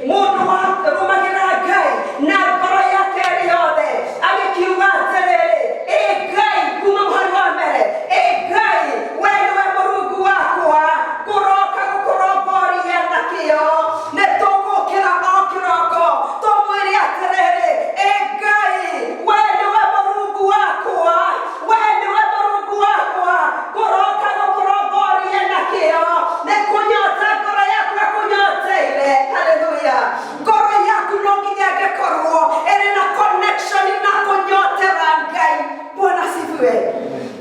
mundu wa rumagira Ngai na ngoro yake yothe agikiuga atiriri Ngai kuma muhari wa mbere Ngai we niwe Mũrungu wakwa nguroka gukurongoria na kĩo nĩtũgũkĩra o kĩroko tũmwĩre atiriri Ngai we niwe Mũrungu wakwa we niwe Mũrungu wakwa nguroka gukurongoria na kĩo nĩkũnyota ngoro yaku ĩkũnyoteire. Haleluya. Ngoro yaku no nginya ĩngĩkorwo ĩrĩ na connection na kũnyotera Ngai. Bwana asifiwe.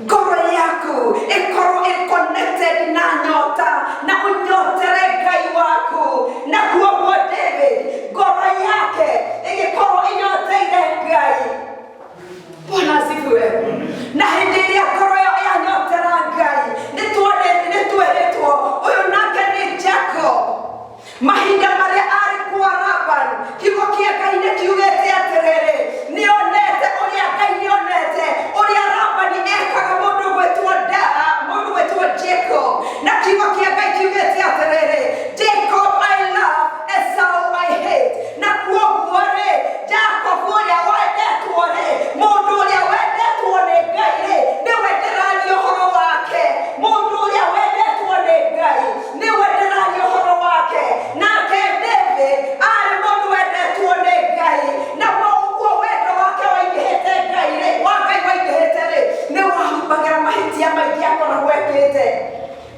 Ngoro yaku ĩkorwo ĩ connected na nyota na ũnyotere Ngai waku. Na kuoguo David ngoro yake ĩgĩkorwo ĩnyoteire Ngai. Bwana asifiwe. Na hĩndĩ ĩrĩa ngoro yanyotera Ngai nĩtwĩrĩtwo ũyũ nake nĩ Jacob. Mahinda marĩa arĩ kwa Laban kiugo kĩa Ngai nĩkiugĩte atĩrĩrĩ nĩonete ũrĩa Ngai nĩonete ũrĩa Laban ekaga mũndũ gwĩtwo Jacob. Na kiugo kĩa Ngai kiugĩte atĩrĩrĩ Jacob I love, Esau I hate. Na kuoguo rĩ Jacob ũrĩa wendetwo rĩ mũndũ ũrĩa wendetwo nĩ Ngai rĩ nĩwe ndĩraria ũhoro wake. Mũndũ ũrĩa wendetwo nĩ Ngai nĩwe ndĩraria ũhoro wake. Nake David arĩ mũndũ wendetwo nĩ Ngai na ũguo wendo wake waingĩhĩte Ngai rĩ waingĩhĩte rĩ nĩwahumbagĩra mahĩtia maingĩ akoragwo ekĩte.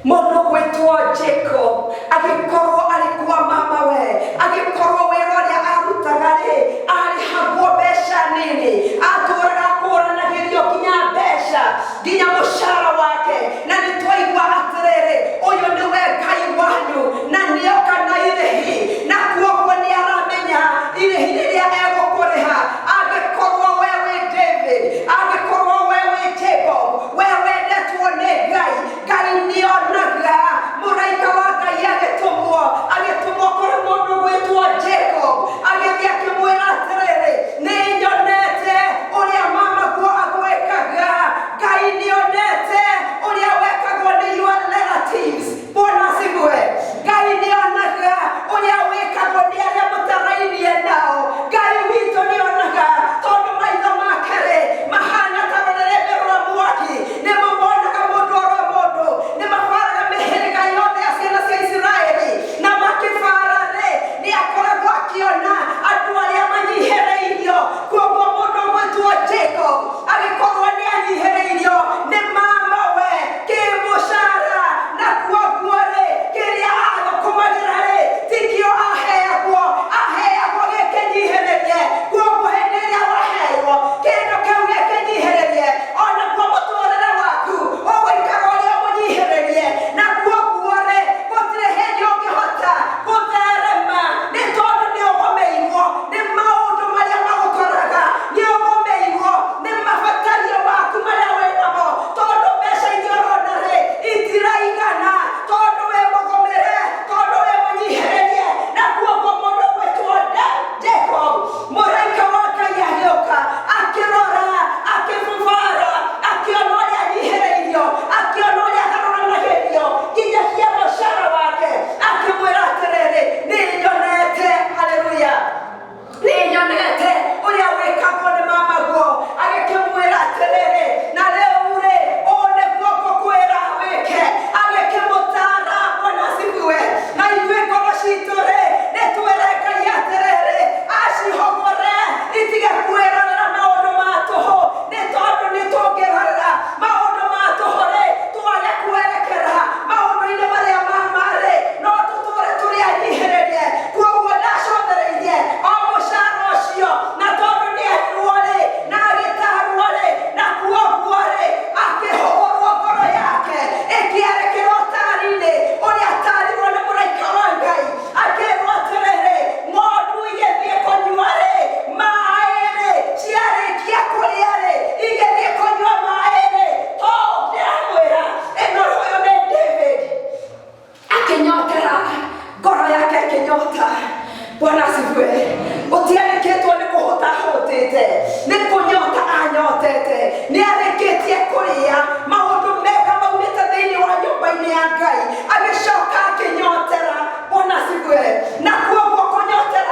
Mũndũ gwĩtwo Jacob agĩkorwo arĩ kwa mamawe agĩkorwo wĩra ũrĩa arutaga rĩ arĩhagwo mbeca nini atũraga kũranagĩrio nginya mbeca nginya mũcara wake. Na nĩtwaigua atĩrĩrĩ ũyũ nĩwe Ngai wanyu na nĩoka na irĩhi na kuoguo nĩaramenya irĩhi rĩrĩa egũkũrĩha. Angĩkorwo we wĩ David angĩkorwo we wĩ Jacob we wendetwo nĩ Ngai Ngai nĩonaga mũraika wa Ngai agĩtũmwo kũrĩ mũndũ gwĩtwo Jacob agĩthiĩ akĩmwĩra atĩrĩrĩ nĩnyonete ũrĩa mamaguo agwĩkaga. Ngai nĩonete ũrĩa wekagwo nĩ your relatives. Bwana asifiwe. Ngai nĩonaga ũrĩa wĩkagwo nĩ arĩa mũtarainie nao. Ngai witũ nĩonaga tondũ maitho make rĩ mahana ta rũrĩrĩmbĩ rwa mwaki. Nĩmamonaga mũndũ oro mũndũ nĩmabaraga mĩhĩrĩga yothe ya ciana cia Isiraeli na makĩbara rĩ nĩakoragwo akĩona andũ arĩa manyihĩrĩirio. Kuoguo mũndũ gwĩtwo Jacob agĩkorwo nĩanyihĩrĩirio nĩ mamawe kĩmũcara. Na kuoguo rĩ kĩrĩa agũkũmagĩra rĩ tikĩo aheagwo gĩkĩnyihĩrĩrie. Kuoguo hĩndĩ ĩrĩa waheirwo kĩndũ kĩu gĩkĩnyihĩrĩrie onaguo mũtũrĩre waku ũgũikara ũrĩa mũnyihĩrĩrie. Na kuoguo rĩ gũtirĩ hĩndĩ ũngĩhota gũtherema nĩ tondũ nĩũgũmĩirwo nĩ maũndũ marĩa magũkoraga. Nĩũgũmĩirwo nĩ mabatario maku marĩa wĩnamo tondũ mbeca iria ũrona rĩ itiraigana tondũ wĩ mũgũmĩre tondũ wĩ mũnyihĩrĩrie. Na kuoguo mũndũ gwĩtwo Jacob mũraika wa Ngai agĩũka akĩrora akĩbubara akĩona ũrĩa anyihĩrĩirio akĩona ũrĩa agarũranagĩrio nginyagia mũcara wake akĩmwĩra atĩrĩrĩ nĩnyonete. Haleluya. Nĩnyonete ũrĩa wĩkagwo nĩ mamaguo. Agĩkĩmwĩra atĩrĩrĩ na rĩu rĩ ũũ nĩguo ngũkwĩra wĩke. Agĩkĩmũtara. Bwana asifiwe. Na ithuĩ ngoro citũ rĩ nĩtwĩre Ngai atĩrĩrĩ acihogore itige kwĩrorera maũndũ ma tũhũ nĩ tondũ nĩtũngĩrorera maũndũ ma tũhũ rĩ twage kwerekera maũndũ-inĩ marĩa marĩ no tũtũre tũrĩ anyihĩrĩrie. Kuoguo ndacothereirie o mũcara ũcio na tondũ nĩerirwo rĩ na agĩtarwo rĩ na kuoguo rĩ akĩhũrwo ngoro yake ĩkĩerekera ũtari-inĩ ũrĩa atarirwo nĩ mũraika wa Ngai. Akĩrwo atĩrĩrĩ ng'ondu igĩthiĩ kũnyua rĩ maĩ rĩ ciarĩkia kũrĩa rĩ igĩthiĩ kũnyua maĩ rĩ to ndĩramwĩra ĩno ũyũ nĩ David akĩnyotera ngoro yake akĩnyota. Bwana asifiwe. Gũtiarĩkĩtwo nĩ kũhũtahũtĩte nĩ kũnyota anyotete. Nĩarĩkĩtie kũrĩa maũndũ mega maumĩte thĩinĩ wa nyũmba-inĩ ya Ngai agĩcoka akĩnyotera. Bwana asifiwe. Na kuoguo kũnyotera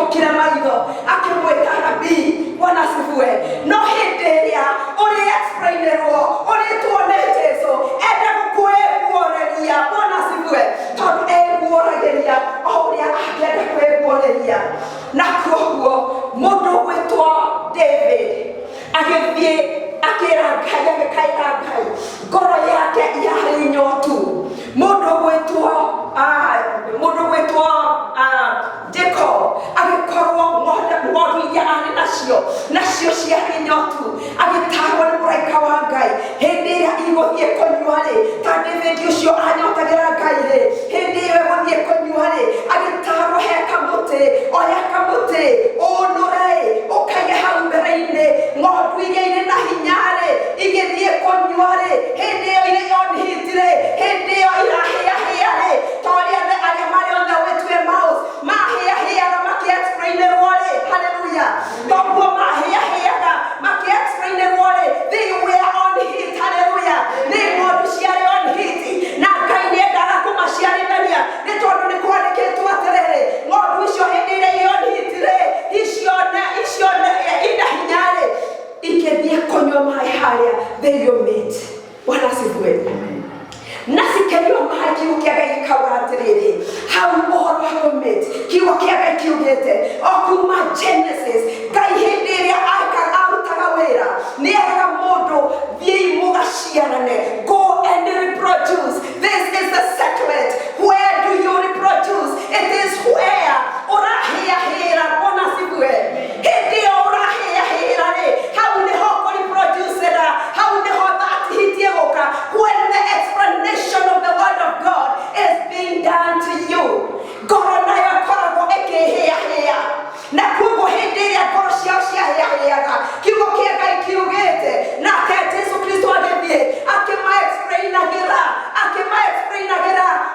akĩmũkĩra maitho akĩmwĩta nabii. Bwana asifiwe. No hĩndĩ ĩrĩa ũrĩ explainerwo ũrĩtwo nĩ Jesũ enda gũkwĩguoreria. Bwana asifiwe. Tondũ eguoragĩria o ũrĩa angĩenda kwĩguoreria. Na koguo mũndũ gwĩtwo David agĩthiĩ akĩra Ngai agĩkaĩra Ngai ngoro yake yarĩ nyotu. Mũndũ gwĩtwo Jacob agĩkorwo ng'ondu iria arĩ nacio ciarĩ nyotu, agĩtarwo nĩ mũraika wa Ngai hĩndĩ ĩrĩa igũthiĩ kũnyua-rĩ. Ta David ũcio anyotagĩra Ngai-rĩ, hĩndĩ ĩyo egũthiĩ kũnyua-rĩ, agĩtarwo he kamũtĩ, oya kamũtĩ ũnũre ũkaige hau mbere-inĩ. Ng'ondu iria irĩ na hinya-rĩ igĩthiĩ kũnyua-rĩ, hĩndĩ ĩyo irĩ on heat-rĩ, hĩndĩ ĩyo irahĩa-hĩa-rĩ, ta ũrĩa arĩa marĩ on the way to Emmaus mahĩa-hĩaga makĩ-explainerwo-rĩ. Hallelujah. Toguo mahĩa-hĩaga makĩ-explainerwo-rĩ, they were on heat. Hallelujah. Nĩ ng'ondu ciarĩ on heat, na Ngai nĩendaga kũmaciarithania nĩ tondũ nĩ kwandĩkĩtwo atĩrĩrĩ, ng'ondu icio hĩndĩ ĩrĩa irĩ on heat-rĩ, icio ina hinya-rĩ, igĩthiĩ kũnyua maĩ harĩa thĩinĩ. Bwana asifiwe. Na cikĩnyua maĩ, kiugo kĩa Ngai gĩkauga atĩrĩrĩ, hau ũhoro wa kũmĩt, kiugo kĩa Ngai kiugĩte o kuma Genesis, Ngai hĩndĩ ĩrĩa arutaga wĩra nĩeraga mũndũ thiĩi mũgaciarane, go and reproduce. This is the secret. Where do you reproduce? It is where ũrahĩa-hĩra. Bwana asifiwe. Hĩndĩ ĩyo ũrahĩa-hĩra-rĩ, hau nĩho kũreproduce-ra, hau nĩho that hit ĩgũka, when the explanation of the word of God is being done to you. Ngoro nayo ĩkoragwo ĩkĩhĩa-hĩa, na koguo hĩndĩ ĩrĩa ngoro ciao ciahĩa-hĩaga, kiugo kĩa Ngai kiugĩte, nake Jesũ Kristo agĩthiĩ akĩma-explainagĩra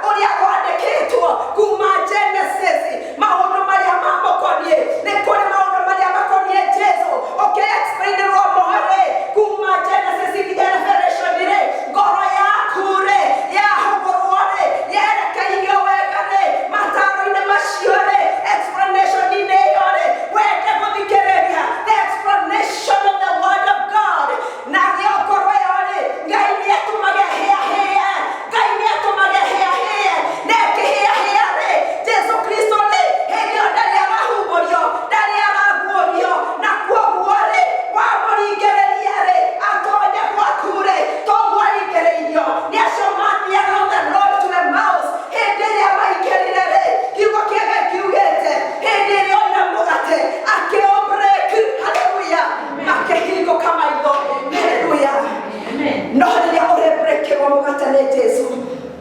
ũrĩa gwandĩkĩtwo kuma Genesis, maũndũ marĩa mamũkoniĩ. Nĩ kũrĩ maũndũ marĩa makoniĩ Jesũ ũkĩ-explainerwo mohoro-rĩ, kuma Genesis nginya Revelation-rĩ, ngoro yaku-rĩ yahũgũrwo-rĩ, yerekeire wega-rĩ, mataro-inĩ macio-rĩ, explanation-inĩ ĩyo-rĩ, wende gũthikĩrĩria the explanation of the word of God. Na ngoro ĩyo-rĩ, Ngai nĩatũmage hĩa-hĩe, Ngai nĩatũmage hĩa-hĩe, na ĩkĩhĩa-hĩa-rĩ, Jesũ Kristo-rĩ, hĩndĩ ĩyo ndarĩ arahumbũrio, ndarĩ araguũrio, na koguo-rĩ wamũringĩrĩria-rĩ, atonye gwaku-rĩ, toguo aringĩrĩirio nĩ acio mathiaga on the road to Emmaus. Hĩndĩ ĩrĩa maingĩrire-rĩ, kiugo kĩa Ngai kiugĩte, hĩndĩ ĩrĩa oina mũgate akĩũ-break. Hallelujah. Akĩhingũka maitho. Hallelujah. No rĩrĩa ũrĩ-breakĩrwo mũgate nĩ Jesũ,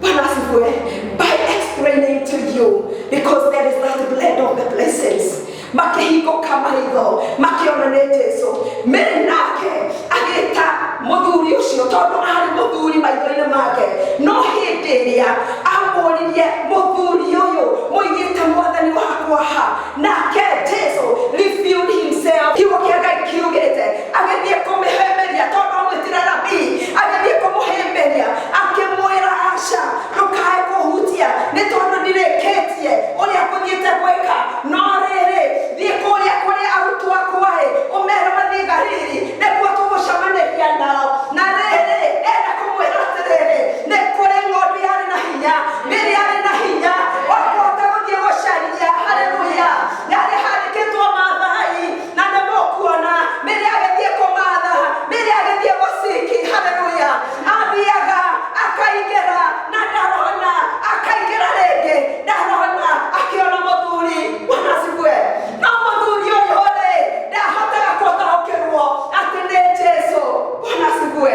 Bwana asifiwe, by explaining to you, because there is that blend of the blessings. Makĩhingũka maitho makĩona nĩ Jesũ. Mary nake agĩĩta mũthuri ũcio tondũ arĩ mũthuri maitho-inĩ make. No hĩndĩ ĩrĩa amũririe mũthuri ũyũ, mũigĩte Mwathani wakwa ha, nake Jesũ revealed himself. Kiugo kĩa Ngai kiugĩte agĩthiĩ kũmĩhĩmbĩria tondũ amwĩtire nabii, agĩthiĩ kũmũhĩmbĩria akĩmwĩra aca, ndũkae kũhutia nĩ tondũ ndirĩkĩtie ũrĩa ngũthiĩte gwĩka. No rĩrĩ, thiĩ kũrĩa kũrĩ arutwo akwa-ĩ, ũmere mathiĩ Galili nĩguo tũgũcemanĩria nao. Na rĩrĩ, enda kũmwĩra atĩrĩrĩ, nĩ kũrĩ ng'ondu yarĩ na hinya, Mĩrĩ yarĩ na hinya wa kũhota gũthiĩ gũcaria. Hallelujah. Yarĩ handĩkĩtwo Maathai, na nĩ mũkuona Mĩrĩ agĩthiĩ kũmatha, Mĩrĩ agĩthiĩ gũciki. Hallelujah. Athiaga akaingĩra na ndarona, akaingĩra rĩngĩ ndarona, akĩona mũthuri. Bwana asifiwe. No mũthuri ũyũ-rĩ ndahotaga gũtaũkĩrwo atĩ nĩ Jesũ. Bwana asifiwe.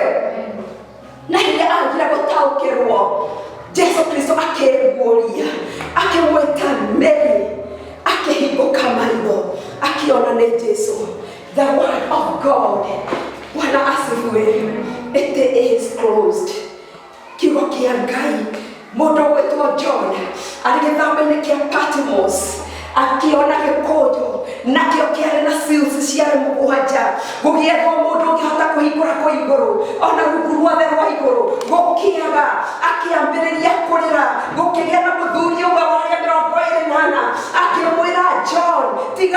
Na hĩndĩ agire gũtaũkĩrwo, Jesũ Kristo akĩguũria, akĩmwĩta Mary, akĩhingũka maitho, akĩona nĩ Jesũ. The word of God, Bwana asifiwe, it is closed. Kiugo kĩa Ngai, mũndũ gwĩtwo John arĩ gĩthama-inĩ kĩa Patmos, akĩona gĩkũnjũ nakĩo kĩarĩ na seals ciarĩ mũgwanja. Gũgĩethwo mũndũ ũngĩhota kũhingũra kwa igũrũ, ona rungu ruothe rwa igũrũ gũkĩaga. Akĩambĩrĩria kũrĩra, gũkĩgĩa na mũthuri ũmwe wa 24, akĩmwĩra John, tiga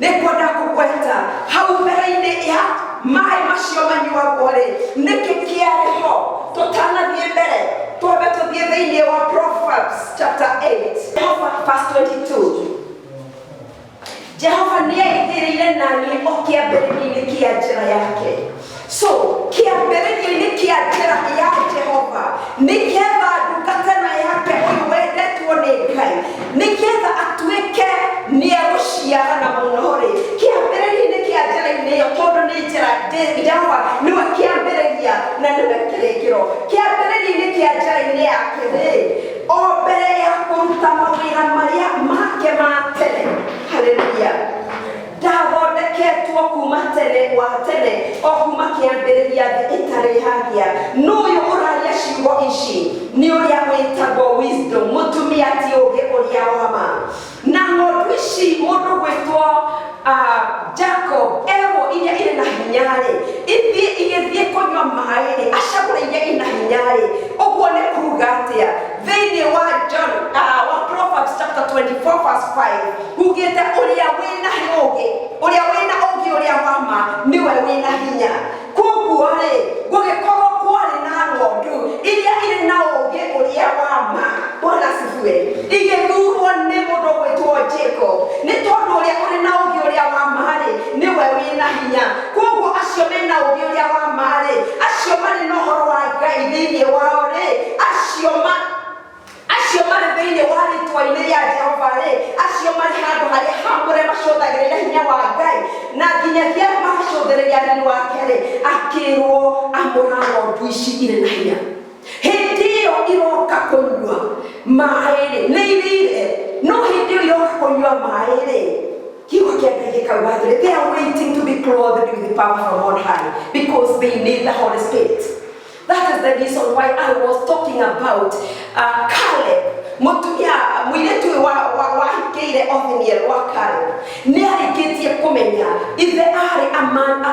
Nekwenda kugweta hau mbere-inĩ ya maĩ macio manyuagwo-rĩ, nĩkĩ kĩarĩ ho? Tũtanathiĩ mbere, twambe tũthiĩ thĩinĩ wa Proverbs chapter 8 verse 22. Jehova nĩaigĩrĩire naniĩ o kĩambĩrĩria-inĩ kĩa njĩra yake. So kĩambĩrĩria-inĩ kĩa njĩra ya Jehova nĩgetha ndungata yake ũyũ wendetwo nĩ Ngai, nĩgetha atuĩke nĩegũciara na mũno-rĩ, kĩambĩrĩria-inĩ kĩa njĩra-inĩ ĩyo, tondũ nĩ njĩra Jehova nĩwe kĩambĩrĩria na nĩwe kĩrĩkĩro. Kĩambĩrĩria-inĩ kĩa njĩra-inĩ yake-rĩ, o mbere ya kũruta mawĩra marĩa make ma tene, haleluya, ndathondeketwo kuma tene wa tene, o kuma kĩambĩrĩria thĩ ĩtarĩ hagĩa. N'ũyũ ũraria ciugo ici nĩ ũrĩa wĩtagwo Wisdom, mũtumia ti ũũgĩ ũrĩa wa ma. Na ng'ondu ici mũndũ gwĩtwo Jacob erwo iria irĩ na hinya-rĩ, igĩthiĩ kũnyua maĩ-rĩ, acagũre iria irĩ na hinya-rĩ, ũguo nĩ kuuga atĩa? Thĩinĩ wa John wa Proverbs chapter 24 verse 5 ugĩte ũrĩa wĩna ũũgĩ, ũrĩa wĩna ũũgĩ ũrĩa wa ma nĩwe wĩna hinya. Koguo-rĩ, gũgĩkorwo kwarĩ na ng'ondu iria irĩ na ũũgĩ ũrĩa wa ma, Bwana asifiwe, igĩthurwo nĩ mũndũ gwĩtwo Jacob, nĩ tondũ ũrĩa ũrĩ na ũũgĩ ũrĩa wa ma-rĩ nĩwe wĩna hinya. Koguo acio mena ũũgĩ ũrĩa wa ma-rĩ, acio marĩ na ũhoro wa Ngai thĩinĩ wao-rĩ, acio marĩ thĩinĩ wa rĩtwa-inĩ rĩa Jehova-rĩ, acio marĩ handũ harĩa hamũre macũthagĩrĩra hinya wa Ngai, na nginyagia magacũthĩrĩria riiri wake-rĩ, akĩrwo amũra ng'ondu ici irĩ na hinya. Hĩndĩ ĩyo iroka kũnyua maĩ-rĩ, nĩ irire, no hĩndĩ ĩyo iroka kũnyua maĩ-rĩ, kiugo kĩa Ngai gĩkauga atĩrĩ, they are waiting to be clothed with the power from on high because they need the Holy Spirit. That is the reason why I was talking about Caleb. Mũtumia mũirĩtu wa hikĩire Othniel wa Caleb nĩarĩkĩtie kũmenya ithe arĩ a man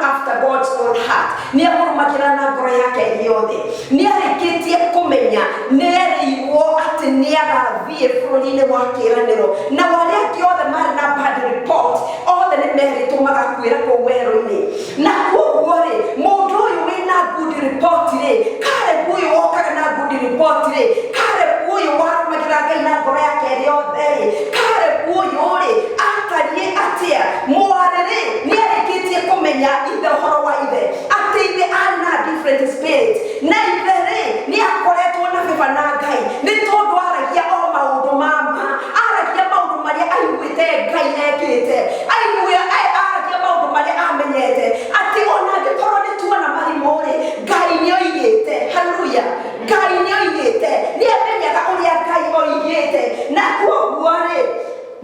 after God's own heart. Nĩamũrũmagĩra na ngoro yake yothe. Nĩarĩkĩtie kũmenya nĩerĩirwo atĩ nĩagathiĩ bũrũri-inĩ wa kĩĩranĩro, na arĩa angĩ othe marĩ na bad report othe nĩmerĩtwo magakuĩra kũu werũ-inĩ. Na koguo-rĩ, mũndũ ũyũ wĩna good report-rĩ, Caleb ũyũ wokaga na good report-rĩ, Caleb ũyũ warũmagĩra Ngai na ngoro yake yothe-rĩ, Caleb ũyũ-rĩ atariĩ atĩa? Mwarĩ-rĩ nĩarĩkĩtie kũmenya ithe ũhoro wa ithe, atĩ ithe arĩ na different spirit, na ithe-rĩ nĩakoretwo na beba na Ngai, nĩ tondũ aragia o maũndũ ma ma, aragia maũndũ marĩa aiguĩte Ngai ekĩte, aragia maũndũ marĩa amenyete, atĩ ona angĩkorwo nĩtuona marimũ-rĩ, Ngai nĩoigĩte, haleluya, Ngai nĩoigĩte, nĩamenyaga ũrĩa Ngai oigĩte. Na koguo-rĩ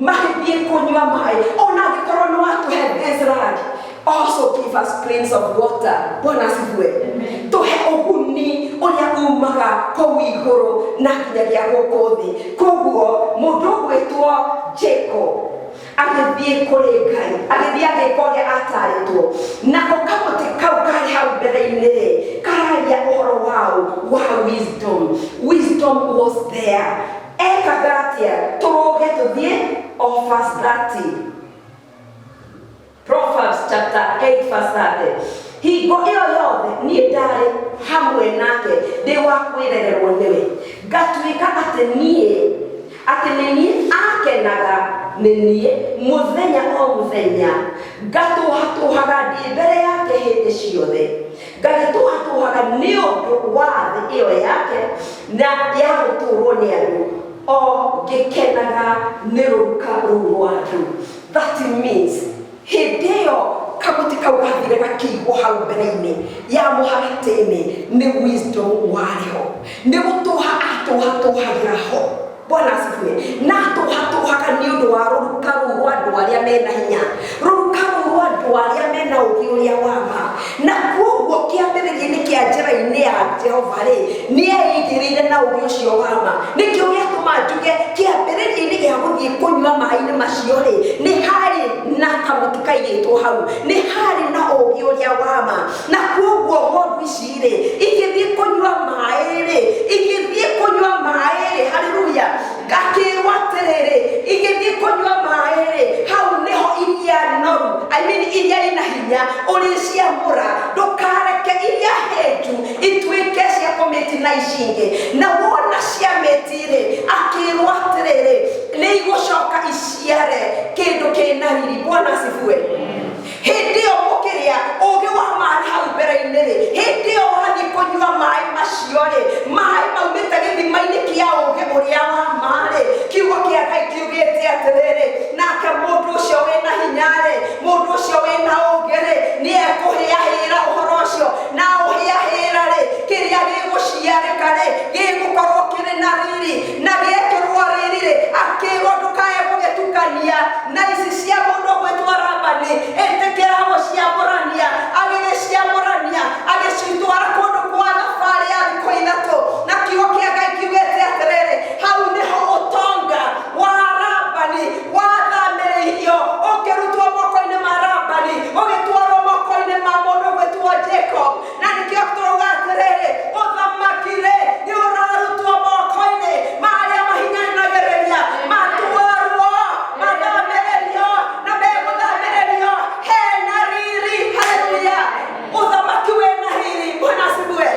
magĩthiĩ kũnyua maĩ, ona angĩkorwo nĩ watũhe this land, also give us springs of water. Bwana asifiwe. Tũhe ũguni ũrĩa umaga kũu igũrũ na nginyagia gũkũ thĩ. Koguo mũndũ gwĩtwo Jacob agĩthiĩ kũrĩ Ngai, agĩthiĩ agĩka ũrĩa atarĩtwo, nako kamũtĩ kau karĩ hau mbere-inĩ-rĩ kararia ũhoro wa wisdom. Wisdom was there. Ekaga atĩa? Tũrũge tũthiĩ o verse 30. Proverbs chapter 8 verse 30. Hingo ĩyo yothe niĩ ndarĩ hamwe nake ndĩ wa kwĩrererwo nĩwe, ngatuĩka atĩ nĩ niĩ akenaga nĩ niĩ mũthenya o mũthenya, ngatũhatũhaga ndĩ mbere yake hĩndĩ ciothe, ngagĩtũhatũhaga nĩ ũndũ wa thĩ ĩyo yake na ya gũtũũrwo nĩ andũ, o ngĩkenaga nĩ rũruka rũu rwa andũ. That means hĩndĩ ĩyo kamũtĩ kau gathire gakĩigwo hau mbere-inĩ ya mũharatĩ-inĩ nĩ wisdom warĩho, nĩ gũtũha atũhatũhagĩra ho. Bwana asifiwe. Na atũhatũhaga nĩ ũndũ wa rũruka rũu rwa andũ arĩa mena hinya, rũruka rũu rwa andũ arĩa mena ũũgĩ ũrĩa wa ma. Na koguo kĩambĩrĩria-inĩ kĩa njĩra-inĩ ya Jehova-rĩ nĩeigĩrĩire na ũũgĩ ũcio wa ma. Nĩkĩo gĩatũma njuge kĩambĩrĩria-inĩ gĩa gũthiĩ kũnyua maĩ-inĩ macio-rĩ nĩ harĩ na kamũtĩ kaigĩtwo hau, nĩ harĩ na ũũgĩ ũrĩa wa ma. Na koguo ng'ondu ici-rĩ igĩthiĩ kũnyua maĩ-rĩ, haleluya, akĩrwo atĩrĩrĩ, igĩthiĩ kũnyua maĩ-rĩ, hinya uliciamũra ndũkareke iria henju ituĩke cia kũmĩti na icingi na wona ciamĩti-rĩ akĩrwo atĩrĩrĩ nĩ igũcoka iciare kĩndũ kĩna riri. Bwana asifiwe. Hĩndĩ ĩyo mũkĩrĩa ũũgĩ wa maĩ hau mbere-inĩ-rĩ, hĩndĩ ĩyo wathiĩ kũnyua maĩ macio-rĩ, maĩ maumĩte gĩthima-inĩ kĩa ũũgĩ ũrĩa wa ma-rĩ, kiugo kĩa Ngai kiugĩte atĩrĩrĩ, nake mũndũ ũcio wĩna hinya-rĩ, mũndũ ũcio wĩna ũũgĩ-rĩ, nĩ ekũhĩahĩra ũhoro ũcio na ũhĩahĩra-rĩ, kĩrĩa gĩgũciarĩka-rĩ gĩgũkorwo kĩrĩ na riri na gĩekĩrwo riri-rĩ akĩrwo ndũkae gũgĩtukania na ici cia mũndũ gwĩtwo Labani ĩtĩkĩra gũciamũrania. Agĩgĩciamũrania agĩcitwara kũndũ kwa thabarĩ ya thikũ ithatũ na kiugo kĩa Ngai kiugĩte atĩrĩrĩ, hau nĩho ũtonga wa Labani wathamĩrĩirio ũkĩrutwo moko-inĩ ma Labani ũgĩtwarwo moko-inĩ ma mũndũ gwĩtwo Jacob. Na nĩkĩo tũrauga atĩrĩrĩ, ũthamaki-rĩ nĩ ũrarutwo moko-inĩ ma arĩa mahinyanagĩrĩria matwarwo mathamĩrĩrio na megũthamĩrĩrio hena riri. Haleluya. Ũthamaki wĩna riri. Bwana asifiwe.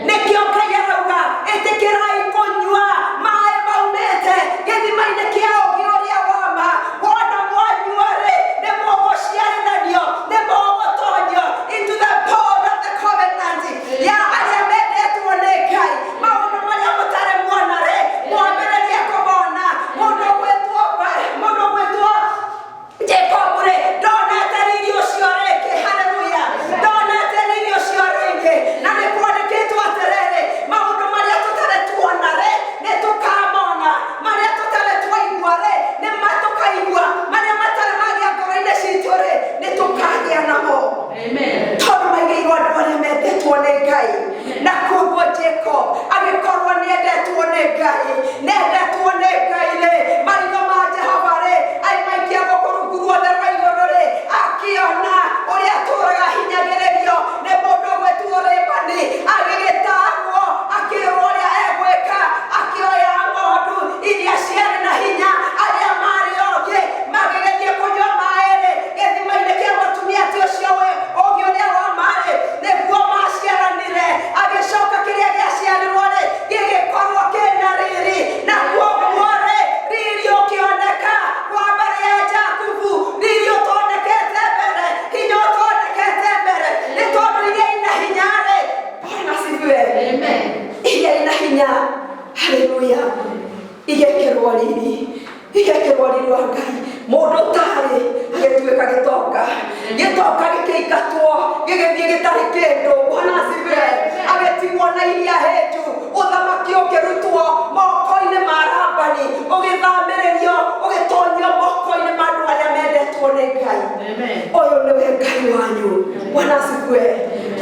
Nĩkĩo Ngai arauga ĩtĩkĩrai kũnyua maĩ maumĩte gĩthima-inĩ kĩa ũũgĩ ũrĩa wa ma. Wona mwanyua-rĩ nĩ mũgũciarithanio, nĩ mũgũtonyo into the pool of the covenant ya arĩa mendetwo nĩ Ngai. Maũndũ marĩa mũtarĩ muona-rĩ mwambĩrĩrie kũmona. Mũndũ gwĩtwo Jacob-rĩ ndonete riri ũcio rĩngĩ. Haleluya. Ndonete riri ũcio rĩngĩ na nĩ kwandĩkĩtwo atĩrĩrĩ, maũndũ marĩa tũtarĩ tuona-rĩ nĩ tũkamona, marĩa tũtarĩ twaigua-rĩ nĩ matũkaigua, marĩa matarĩ magĩa ngoro-inĩ citũ-rĩ nĩ tũkagĩa namo. Amen. Tondũ maigĩirwo andũ arĩa mendetwo nĩ Ngai. Na koguo Jacob agĩkorwo nĩendetwo nĩ Ngai, nĩendetwo nĩ Ngai-rĩ, maitho ma Jehova-rĩ aimaikia gũkũ rungu ruothe rwa igũrũ-rĩ akĩona ũrĩa atũũraga hinyagĩrĩrio nĩ mũndũ gwĩtwo Labani agĩgĩtarwo akĩrwo ũrĩa egwĩka, akĩoya ng'ondu iria ciarĩ na hinya arĩa marĩ oogĩ magĩgĩthiĩ kũnyua maĩ-rĩ gĩthima-inĩ kĩa mũtumia ti ũcio ũũgĩ ũrĩa wa maĩ nĩguo maciaranire. Agĩcoka kĩrĩa gĩaciarirwo-rĩ gĩgĩkorwo kĩna riri na kuoguo-rĩ riri ũkĩoneka kwa mbere ya Jakubu, riri ũtonekete mbere, hinya ũtonekete mbere nĩ tondũ iria ina hinya-rĩ. Bwana asifiwe. Amen. Iria ina hinya. Haleluya. Igekĩrwo riri wa Ngai. Mũndũ tarĩ agĩtuĩka gĩtonga gĩkĩingatwo gĩgĩthiĩ gĩtarĩ kĩndũ. Bwana asifiwe. Agĩtigwo na iria henju. Ũthamaki ũkĩrutwo moko-inĩ ma Labani ũgĩthamĩrĩrio ũgĩtonyio moko-inĩ ma andũ arĩa mendetwo nĩ Ngai. Ũyũ nĩwe Ngai wanyu. Bwana asifiwe.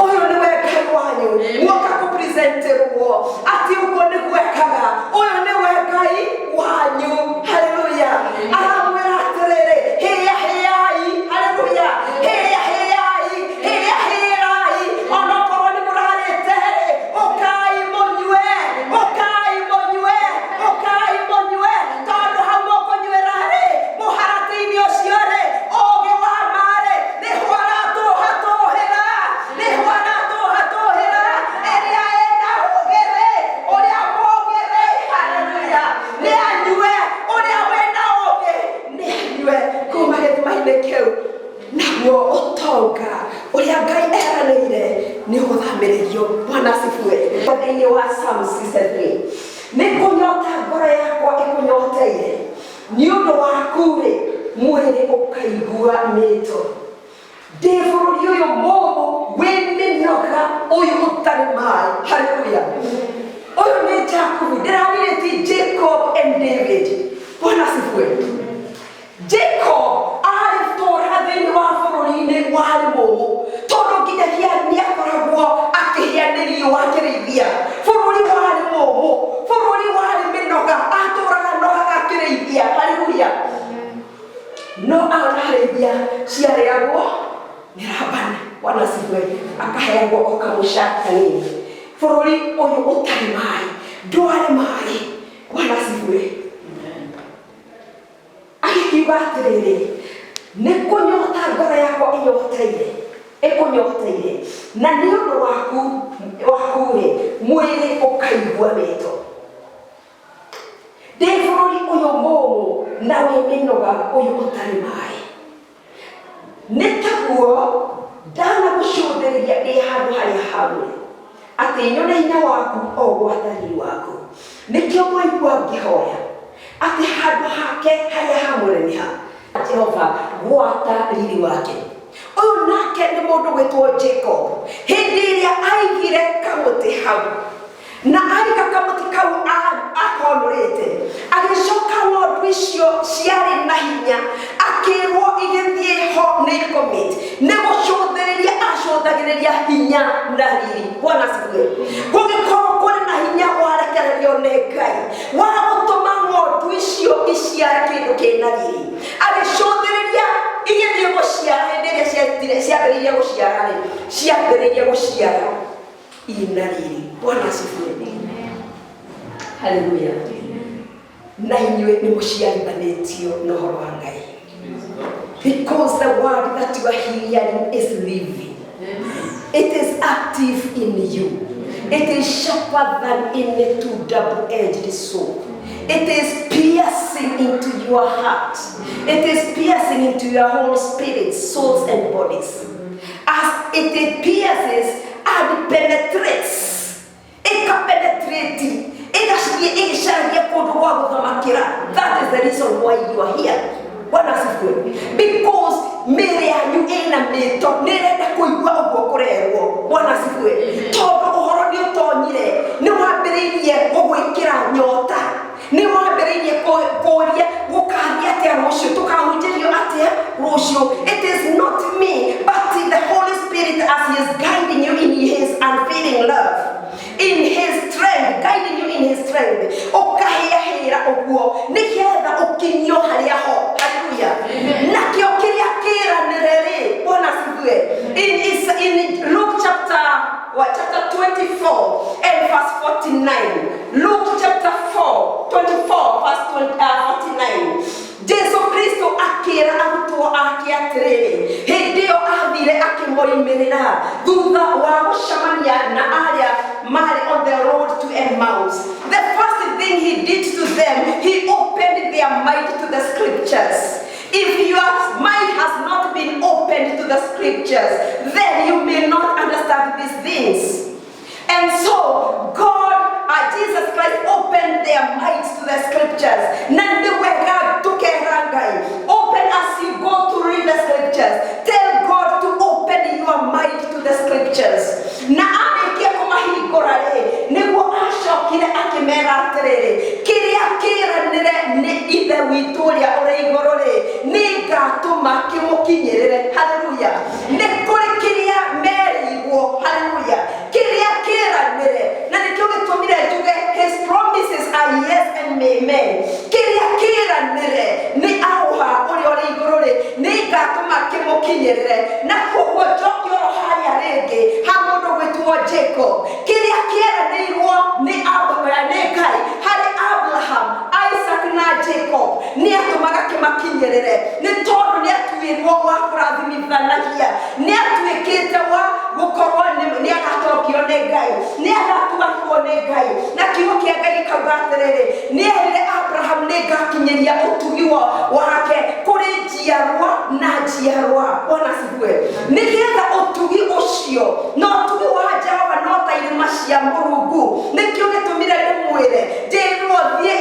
Ũyũ nĩwe Ngai wanyu muoka kũpresenterwo atĩ ũguo nĩguo ekaga. Ũyũ nĩwe Ngai wanyu. Haleluya. Aramwĩra atĩrĩrĩ, hĩahĩai. Haleluya. Hĩahĩai. Onokorwo nĩ mũrarĩte-rĩ ũkai mũnyue. Tondũ hau mũkũnyuĩra-rĩ mũharatĩ-inĩ ũcio-rĩ ũũgĩ wa ma-rĩ nĩho aratũhatũhĩra. Ĩrĩa ĩna ũũgĩ-rĩ ũrĩa mũũgĩ-rĩ. Haleluya. Nĩ anyue. Ũrĩa wĩna ũũgĩ nĩ anyue kuma gĩthima-inĩ kĩu. Naguo ũtonga ũrĩa Ngai eranĩire nĩ gũthamĩrĩrio. Bwana asifiwe. Thĩinĩ wa Psalm 63, nĩ kũnyota ngoro yakwa ĩkũnyoteire nĩ ũndũ waku-rĩ mwĩrĩ ũkaigua mĩto. Ndĩ bũrũri ũyũ mũũmũ wĩ mĩnoga ũyũ ũtarĩ maĩ. Haleluya. Ũyũ nĩ Jakubu. Ndĩrarĩtie Jacob and David. Bwana asifiwe. Jacob arĩtũũra thĩinĩ wa bũrũri-inĩ warĩ mũũmũ tondũ nginyagia nĩakoragwo akĩhĩa nĩ riũa akĩrĩithia. Bũrũri warĩ mũũmũ, bũrũri warĩ mĩnoga, atũũraga nogaga akĩrĩithia. Haleluya. No ararĩithia ciarĩagwo nĩ Labani. Bwana asifiwe. Akaheagwo o kamũcara kanini. Bũrũri ũyũ ũtarĩ maĩ, ndwarĩ maĩ. Bwana asifiwe. Akiuga atĩrĩrĩ, nĩ kũnyota ngoro yakwa ĩnyoteire ekunyoteire na nĩ ũndũ waku rĩ mwĩrĩ ũkaigua wendo ndĩ bũrũri ũyũ mũũmũ na wĩ mĩnoga ũyũ ũtarĩ maĩ nĩ taguo ndanagũcũthĩrĩria ndĩ handũ harĩa hamwe atĩ nyone hinya waku o gwathani waku nĩkĩo mwaigua ngĩhoya atĩ handũ hake harĩa hamũre nĩ ha Jehova gwata riri wake ũyũ nake nĩ mũndũ gwĩtwo Jacob hĩndĩ ĩrĩa aigire kamũtĩ hau na aiga kamũtĩ kau akonũrĩte agĩcoka ng'ondu icio ciarĩ na hinya akĩrwo igĩthiĩ ho nĩ commit nĩ gũcũthĩrĩria acũthagĩrĩria hinya na riri Bwana asifiwe gũgĩkorwo kũrĩ na hinya warekererio nĩ Ngai wa gũtũma ng'ondu icio iciare kĩndũ kĩna riri agĩcũthĩrĩria igĩthiĩ gũciara hĩndĩ ĩrĩa ciambĩrĩirie gũciara ina riri Bwana asifiwe haleluya na inyuĩ nĩ mũciarithanĩtio na ũhoro wa Ngai because the word that you are hearing is living it is active in you it is sharper than any two-double-edged sword it is piercing into your heart it is piercing into your whole spirit souls and bodies as it pierces and penetrates penetrate that is the reason why you are here because mĩĩrĩ yanyu ĩna mĩto nĩrenda kũigua ũguo kũrerwo Bwana asifiwe tondũ ũhoro nĩ ũtonyire nĩ wambĩrĩirie gũgwĩkĩra nyota nĩ wambĩrĩirie kũũria gũkathiĩ atĩa rũciũ tũkahunjĩrio atĩa rũciũ it is not me but the Holy Spirit as he is guiding you in his unfailing love in his strength guiding you in his strength ũkahĩahĩra ũguo nĩgetha ũkinyio harĩa ho haleluya nakĩo kĩrĩa kĩranĩre Bwana asifiwe in Luke chapter 24 and verse 49 Luke chapter 24 verse 49 Jesu Kristo akĩra arutwo ake atĩrĩrĩ hĩndĩ ĩyo athire akĩmoimĩrĩra thutha wa gũcemania na arĩa marĩ on the road to Emmaus the first thing he did to them he opened their mind to the scriptures if your mind has not been opened to the scriptures then you may not understand these things and so God Jesus Christ opened their minds to the scriptures open as you go to read the scriptures tell God to open your mind to the scriptures na arĩkia kũmahingũra nĩguo acokire akĩmera atĩrĩrĩ kĩrĩa kĩranĩre nĩ ithe witũ ũrĩa ũrĩ igũrũ nĩ ngatũma kĩmũkinyĩrĩre haleluya nĩ kũrĩ kĩrĩa merirwo haleluya kĩrĩa kĩranĩre na nĩkĩo gĩtũmire njuge his promises are yes and amen kĩrĩa kĩranĩre nĩ auha ũrĩa ũrĩ igũrũ nĩ ngatũma kĩmũkinyĩrĩre na koguo njoke oro harĩa rĩngĩ ha mũndũ gwĩtwo Jacob kĩrĩa kĩranĩirwo nĩ Ngai harĩ Abraham Isaac na Jacob nĩ atũmaga kĩmakinyĩrĩre nĩ tondũ nĩ atuĩrwo wa kũrathimithanagia nĩ atuĩkĩte wa gũkorwo nĩ agatokio nĩ Ngai nĩ agatuatwo nĩ Ngai na kiugo kĩa Ngai gĩkauga atĩrĩrĩ nĩ erire Abraham nĩ ngakinyĩria ũtugi wake kũrĩ njiarwa na njiarwa Bwana asifiwe nĩgetha ũtugi ũcio na ũtugi wa Jehova no ta irĩma cia Mũrungu nĩkĩo gĩtũmire ndĩmwĩre ndĩrwo thiĩ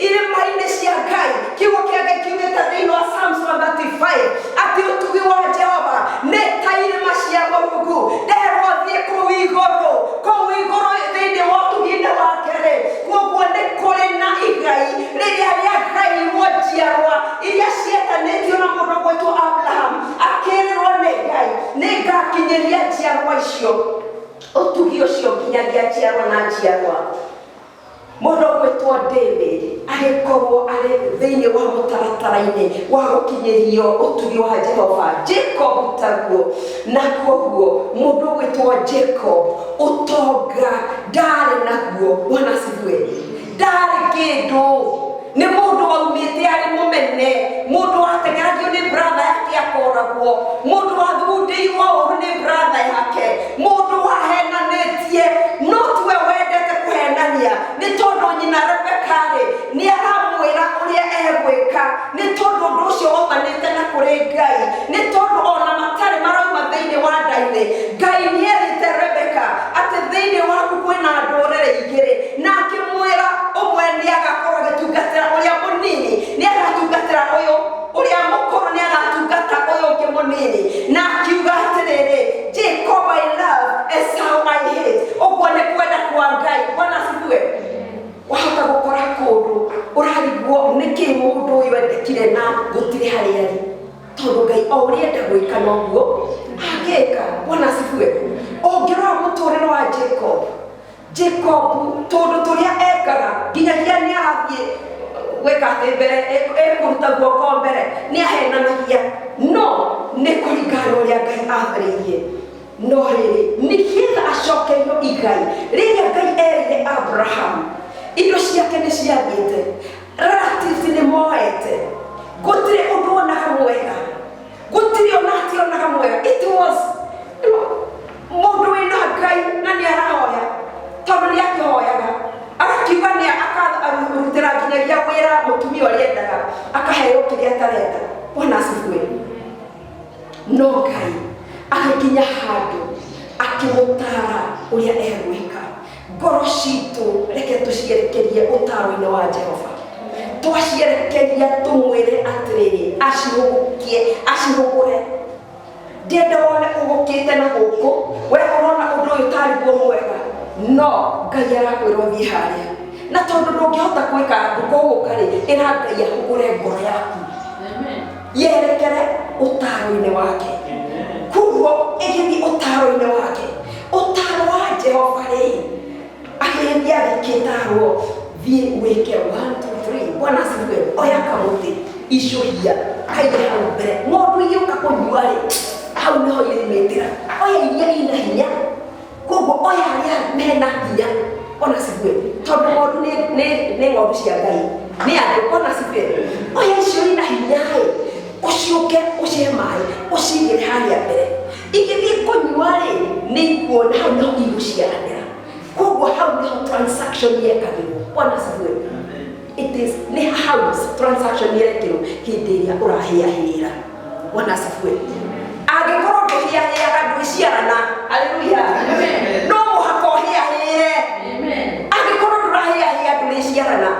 irĩma-inĩ cia Ngai kiugo kĩa Ngai kiugĩte thĩinĩ wa Psalms 135 atĩ ũtugi wa Jehova nĩ ta irĩma cia Mũrungu nderwo thiĩ kũu igũrũ thĩinĩ wa ũtugi-inĩ wake koguo nĩ kũrĩ na igai rĩrĩa rĩa Ngai njiarwa iria ciĩtanĩtio na mũndũ gwĩtwo Abraham akĩrĩrwo nĩ Ngai nĩ ngakinyĩria njiarwa icio ũtugi ũcio nginyagia njiarwa na njiarwa mũndũ gwĩtwo David agĩkorwo arĩ thĩinĩ wa mũtaratara-inĩ wa gũkinyĩrio ũtugi wa Jehova Jacob taguo na koguo mũndũ gwĩtwo Jacob ũtonga ndarĩ naguo Bwana asifiwe ndarĩ kĩndũ nĩ mũndũ waumĩte arĩ mũmene mũndũ wateng'eragio nĩ brother yake akoragwo mũndũ wathugundĩirwo nĩ tondũ ũndũ ũcio waumanĩte na kũrĩ Ngai, nĩ tondũ ona matarĩ marauma thĩinĩ wa nda-inĩ, Ngai nĩerĩte Rebeka atĩ thĩinĩ waku kwĩna ndũrĩrĩ igĩrĩ, na akĩmwĩra ũmwe nĩagakorwo agĩtungatĩra ũrĩa mũnini, nĩagatungatĩra ũyũ ũrĩa mũkũrũ, nĩagatungata ũyũ ũngĩ mũnini, na akiuga atĩrĩrĩ, Jacob I love, Esau I hate. Ũguo nĩ kwenda kwa Ngai. Bwana asifiwe. Wahota gũkora kũndũ ũrarigwo nĩkĩ mũndũ ũyũ endekire na gũtirĩ harĩa arĩ, tondũ Ngai o ũrĩa enda gwĩka noguo angĩka. Bwana asifiwe. Ũngĩrora mũtũrĩre wa Jacob, tondũ tũrĩa ekaga nginyagia nĩarathiĩ gwĩka atĩ mbere ekũruta guoko mbere nĩahenanagia, no nĩ kũringana ũrĩa Ngai athĩrĩirie. No rĩrĩ nĩgetha acokerio igai rĩrĩa Ngai erire Abrahamu indo ciake nĩ ciathiĩte, relatives nĩ moete, gũtirĩ ũndũ onaga mwega, gũtirĩ ona ationaga mwega. It was mũndũ wĩna Ngai na nĩarahoya, tondũ nĩakĩhoyaga akakiuga akarutĩra nginyagia wĩra mũtumia ũrĩa endaga, akaheo kĩrĩa atarenda. Bwana asifiwe. No Ngai agĩkinya handũ akĩmũtara ũrĩa egwĩka. Ngoro citũ reke tũcierekerie ũtaro-inĩ wa Jehova, twacierekeria tũmwĩre atĩrĩrĩ, acihũgũre. Ndĩenda wone ũgũkĩte na gũkũ we ũrona ũndũ ũyũ tariguo mwega, no Ngai arakwĩra ũthiĩ harĩa, na tondũ ndũngĩhota gwĩka ndũkũgũkarĩ, ĩra Ngai ahũgũre ngoro yaku, yerekere ũtaro-inĩ wake. Kuguo ĩgĩthiĩ ũtaro-inĩ wake, ũtaro wa Jehova rĩ, agĩthiĩ agĩkĩtarwo, thiĩ wĩke 1 2 3. Bwana asifiwe. Oya kamũtĩ icũhia kaige hau mbere, ng'ondu igĩũka kũnyua rĩ, hau nĩho irĩmĩtĩra. Oya iria ina hinya, kuguo oya arĩa mena hinya. Bwana asifiwe. Tondũ ng'ondu nĩ ng'ondu cia Ngai, nĩ andũ. Bwana asifiwe. Oya icio ina hinya rĩ, ũciũke ũcihe maĩ ũcigĩre harĩa mbere, igĩthiĩ kũnyua rĩ, nĩ ikuona hau nĩho igũciaranĩra. Kuguo hau nĩho transaction yekagĩrwo. Bwana asifiwe. It is nĩ house transaction yerekĩrwo hĩndĩ ĩrĩa ũrahĩahĩra. Bwana asifiwe. Angĩkorwo ndũhĩahĩaga ndwĩciarana, haleluya, no mũhaka ũhĩahĩre. Angĩkorwo ndũrahĩahĩa ndũrĩciarana.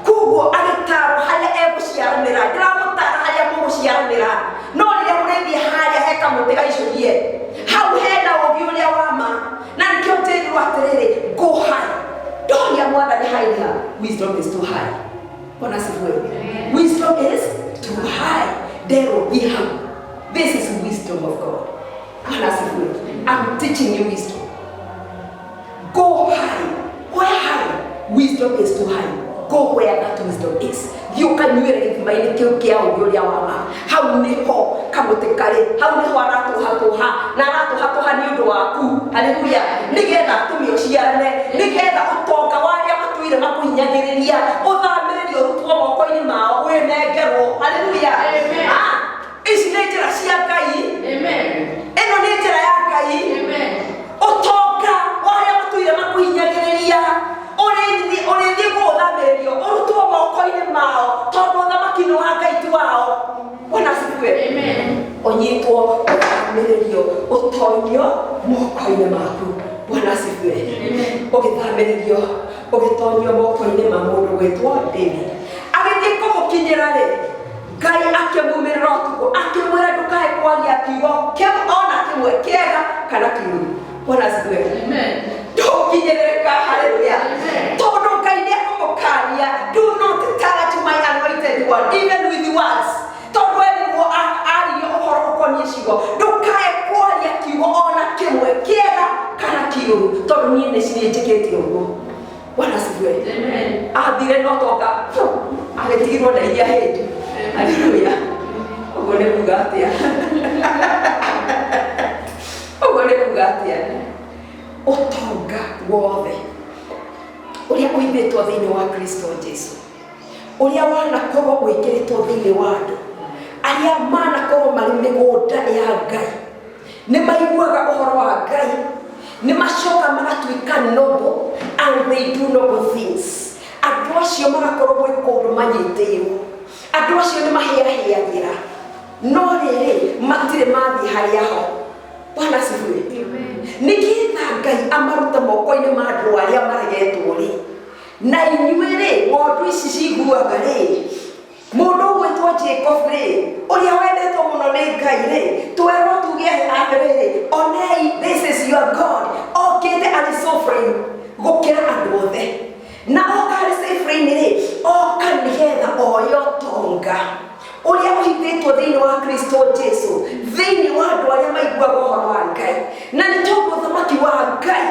Kuguo agĩtarwo harĩa egũciaranĩra, ndĩramũtara harĩa mũgũciaranĩra, no rĩrĩa mũrĩthiĩ harĩa he kamũtĩ gaicũhie, hau hena ũũgĩ ũrĩa wa ma, na nĩkĩo njĩrirwo atĩrĩrĩ, go high. Ndoria Mwathani hide her. Wisdom is too high. Bwana asifiwe. Wisdom is too high. Dero be humble. This is wisdom of God. Bwana asifiwe. I'm teaching you wisdom. Go high. Where high? Wisdom is too high. Go where that wisdom is. Thiũkanyuĩre gĩthima-inĩ kĩu kĩa ũũgĩ ũrĩa wa ma. Hau nĩho kamũtĩ karĩ, hau nĩho aratũhatũha, na aratũhatũha nĩ ũndũ waku. Haleluya. Nĩgetha atumia ũciarane, nĩgetha ũtonga wa arĩa matuire makũhinyagĩrĩria ũthamĩrĩrio ũrutwo moko-inĩ mao wĩnengerwo. Haleluya. Ici nĩ njĩra cia Ngai. Ĩno nĩ njĩra ya Ngai. Ũtonga wa arĩa matuire makũhinyagĩrĩria ũrĩthiĩ gũthamĩrĩrio ũrutwo moko-inĩ mao, tondũ ũthamaki nĩ wa Ngai tu wao. Bwana asifiwe. Ũnyitwo ũthamĩrĩrio ũtonio moko-inĩ maku. Bwana asifiwe. Ũgĩthamĩrĩrio ũgĩtonio moko-inĩ ma mũndũ gwĩtwo David. Agĩthiĩ kũmũkinyĩra rĩ, Ngai akĩmumĩrĩra ũtukũ, akĩmwĩra ndũkae kwaria kiugo ona kĩmwe kĩega kana kĩũru. Bwana asifiwe. Ndũkinyĩrĩrĩka. Haleluya. Tondũ Ngai nĩekũmũkania, do not touch my anointed one, even with words. Tondũ nĩguo aririo ũhoro ũkoniĩ ciugo, ndũkae kwaria kiugo ona kĩmwe kĩega kana kĩũru, tondũ niĩ nĩcinĩnjĩkĩte ũguo. Bwana asifiwe. Athire no toka agĩtigirwo na iria hĩndĩ. Haleluya. Ũguo nĩ kuuga atĩa? Ũguo nĩ kuuga atĩa? Ũtonga wothe ũrĩa ũhithĩtwo thĩinĩ wa Kristo Jesũ, ũrĩa wanakorwo wĩkĩrĩtwo thĩinĩ wa andũ arĩa manakorwo marĩ mĩgũnda ya Ngai, nĩ maiguaga ũhoro wa Ngai, nĩ macoka magatuĩka noble and they do noble things. Andũ acio magakorwo gwĩ kũndũ manyitĩirwo, andũ mahiahiagira no rĩrĩ matirĩ mathi harĩa ho. Bwana asifiwe. Nĩgetha Ngai amaruta moko-inĩ ma andũ arĩa maregetwo rĩ, na inyuĩ rĩ ng'ondu ici ciguaga rĩ, mũndũ ũgwĩtwo Jacob rĩ, ũrĩa wendetwo mũno nĩ Ngai rĩ, twerwo tuge atĩrĩrĩ, onei this is your God, okĩte arĩ sovereign gũkĩra andũ othe, na oka arĩ sovereign rĩ, oka nĩgetha oyo ũtonga ũrĩa ũhithĩtwo thĩinĩ wa Kristo Jesu, thĩinĩ wa andũ arĩa maiguaga ũhoro wa Ngai. Na nĩ tondũ ũthamaki wa Ngai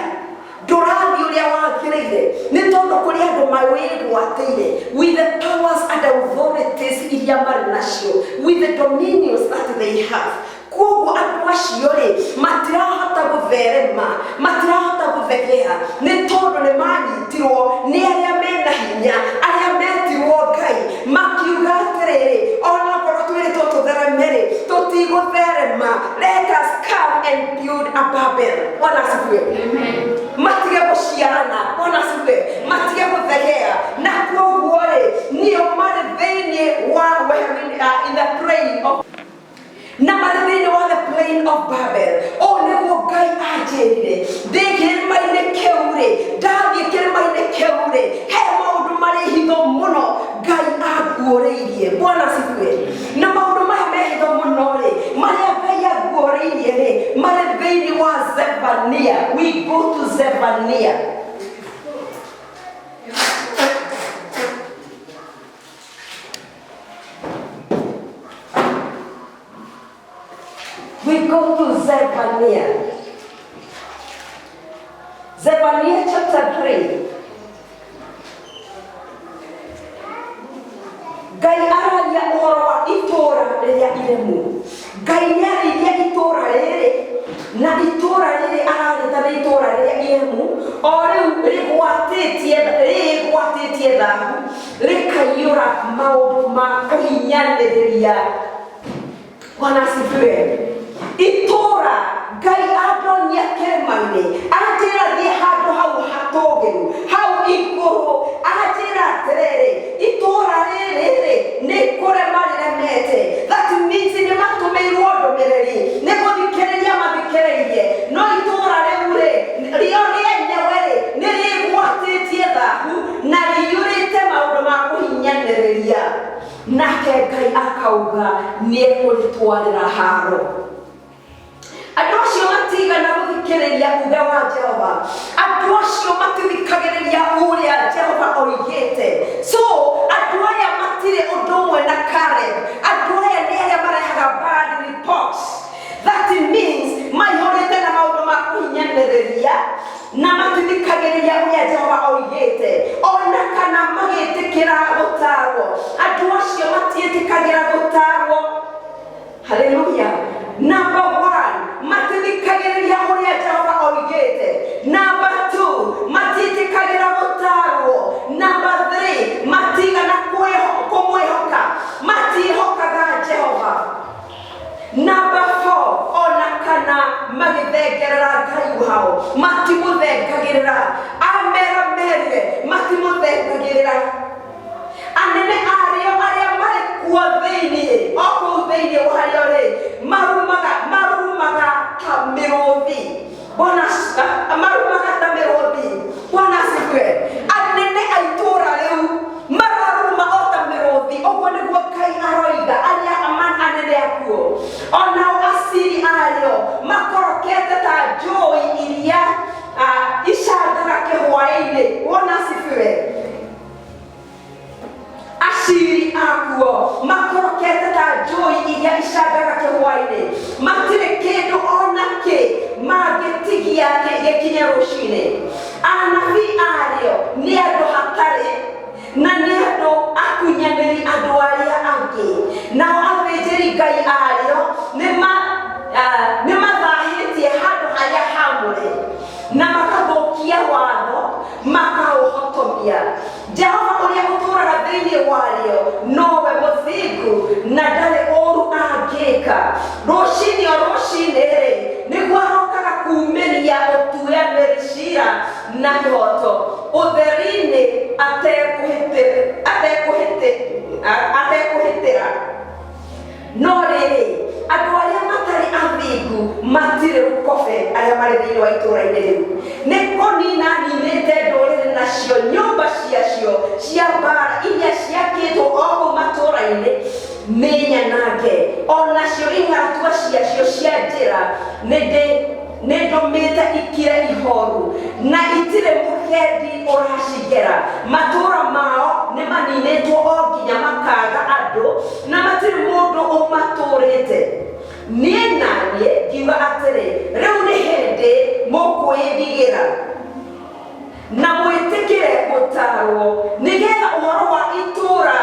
ndũrathiĩ ũrĩa wagĩrĩire, nĩ tondũ kũrĩ andũ mawĩgwatĩire with the powers and authorities iria marĩ nacio, with the dominions that they have. Koguo andũ acio rĩ matirahota gũtherema, matirahota gũthegea, nĩ tondũ nĩ manyitirwo nĩ arĩa mena hinya, arĩa metirwo Ngai, makiuga atĩrĩrĩ, ona korwo twĩrĩtwo tũthereme rĩ, tũtigũtherema, let us come and build a Babel. Bwana asifiwe. Amen. Matige gũciarana, Bwana asifiwe, matige gũthegea, na koguo rĩ nĩo marĩ thĩinĩ wa in the plain of na marĩ thĩinĩ wa the plain of Babel. O nĩguo Ngai anjĩrire ndĩ kĩrĩma-inĩ kĩu rĩ, ndathiĩ kĩrĩma-inĩ kĩu rĩ, he maũndũ marĩ hitho mũno Ngai anguũrĩirie. Bwana asifiwe. Na maũndũ maya me hitho mũno rĩ, marĩa Ngai anguũrĩirie rĩ, marĩ thĩinĩ wa Zephaniah. We go to Zephaniah. We go to Zephaniah. Zephaniah chapter 3. Ngai araria ũhoro wa itũũra rĩrĩa iremu. Ngai nĩarĩirie itũũra rĩrĩ, na itũũra rĩrĩ ararĩta nĩ itũũra rĩrĩa iremu, o rĩu rĩgwatĩtie thahu, rĩkaiyũra maũndũ ma kũhinyanĩrĩria. Bwana asifiwe. Itũũra Ngai andonia kĩrĩma-inĩ, anjĩra thiĩ handũ hau hatũũgĩru, hau igũrũ, anjĩra atĩrĩrĩ, itũũra rĩrĩ nĩ kũrema rĩremete. That means nĩ matũmĩirwo ndũmĩrĩri nĩ gũthikĩrĩria mathikĩrĩirie, no itũũra rĩu rĩ rĩo rĩenyewe rĩ nĩ rĩgwatĩtie thahu na rĩiyũrĩte maũndũ ma kũhinyanĩrĩria. Nake Ngai akauga nĩ ekũrĩtwarĩra haro. Andũ acio matigana gũthikĩrĩria uge wa Jehova, andũ acio matithikagĩrĩria ũrĩa Jehova oigĩte. So andũ aya matirĩ ũndũ ũmwe na Caleb, andũ aya nĩ arĩa marehaga bad reports. That means maihũrĩte na maũndũ ma kũhinyanĩrĩria na matithikagĩrĩria ũrĩa Jehova oigĩte, ona kana magĩtĩkĩra gũtaarwo. Andũ acio matiĩtĩkagĩra gũtaarwo. Hallelujah. Number 1, matithikagĩrĩria ũrĩa Jehova oigĩte. Number 2, matiĩtĩkagĩra gũtaarwo. Number 3, matigana kũmwĩhoka, matiĩhokaga Jehova. Number 4, ona kana magĩthengerera Ngai wao, matimũthengagĩrĩra. Amera merire, matimũthengagĩrĩra. Anene arĩa marĩ kuo thĩinĩ, o kũu thĩinĩ wa harĩa rĩ, marumaga ta mĩrũthi. Marumaga ta mĩrũthi. Bwana asifiwe. Anene a itũũra rĩu mararuma o ta mĩrũthi. Ũguo nĩguo Ngai aroiga arĩa anene akuo. Onao aciri arĩo makorokete ta njũĩ iria icandaga kĩhwaĩ-inĩ. Bwana asifiwe. Aciri akuo makorokete ta njũĩ iria icandaga kĩhwaĩ-inĩ, matirĩ kĩndũ ona kĩ mangĩtigia gĩkinye rũcinĩ. Anabii arĩo nĩ andũ hatarĩ, na nĩ andũ akunyanĩri andũ arĩa angĩ. Nao athĩnjĩri Ngai arĩo nĩ mathahĩtie handũ harĩa hamũre na makathũkia watho, makaũhotomia. Jehova ũrĩa ũtũũraga thĩinĩ warĩo nowe mũthingu na ndarĩ ũũru angĩka. Rũcinĩ o rũcinĩ rĩ nĩguo arokaga kuumĩria ũtuanĩri ciira na kĩhoto ũtheri-inĩ atekũhĩtĩra. thĩinĩ wa itũũra-inĩ rĩu. Nĩ kũnina ninĩte ndũrĩrĩ nacio nyũmba ciacio cia mbara iria ciakĩtwo o kũu matũũra-inĩ nĩ nyanange. Onacio ing'atua ciacio cia njĩra nĩ ndũmĩte ikire ihoru na itirĩ mũgendi ũracigera. Matũũra mao nĩ maninĩtwo o nginya makaga andũ na matirĩ mũndũ ũmatũũrĩte. Niĩ naniĩ ngiuga atĩrĩ, rĩu nĩ hĩndĩ mũkwĩndigĩra na mwĩtĩkĩre gũtaarwo nĩgetha ũhoro wa itũũra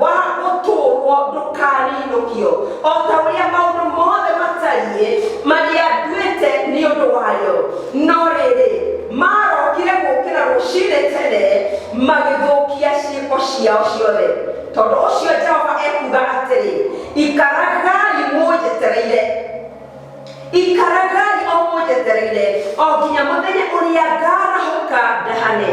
wa gũtũũrwo ndũkaninũkio, o ta ũrĩa maũndũ mothe matariĩ marĩa nduĩte nĩ ũndũ wayo. No rĩrĩ marokire gũũkĩra rũcinĩ tene magĩthũkia ciĩko ciao ciothe. Tondũ ũcio Jehova ekuga atĩrĩ, ikaragai mũnjetereire, ikaragai o mũnjetereire o nginya mũthenya ũrĩa ngarahũka ndahane.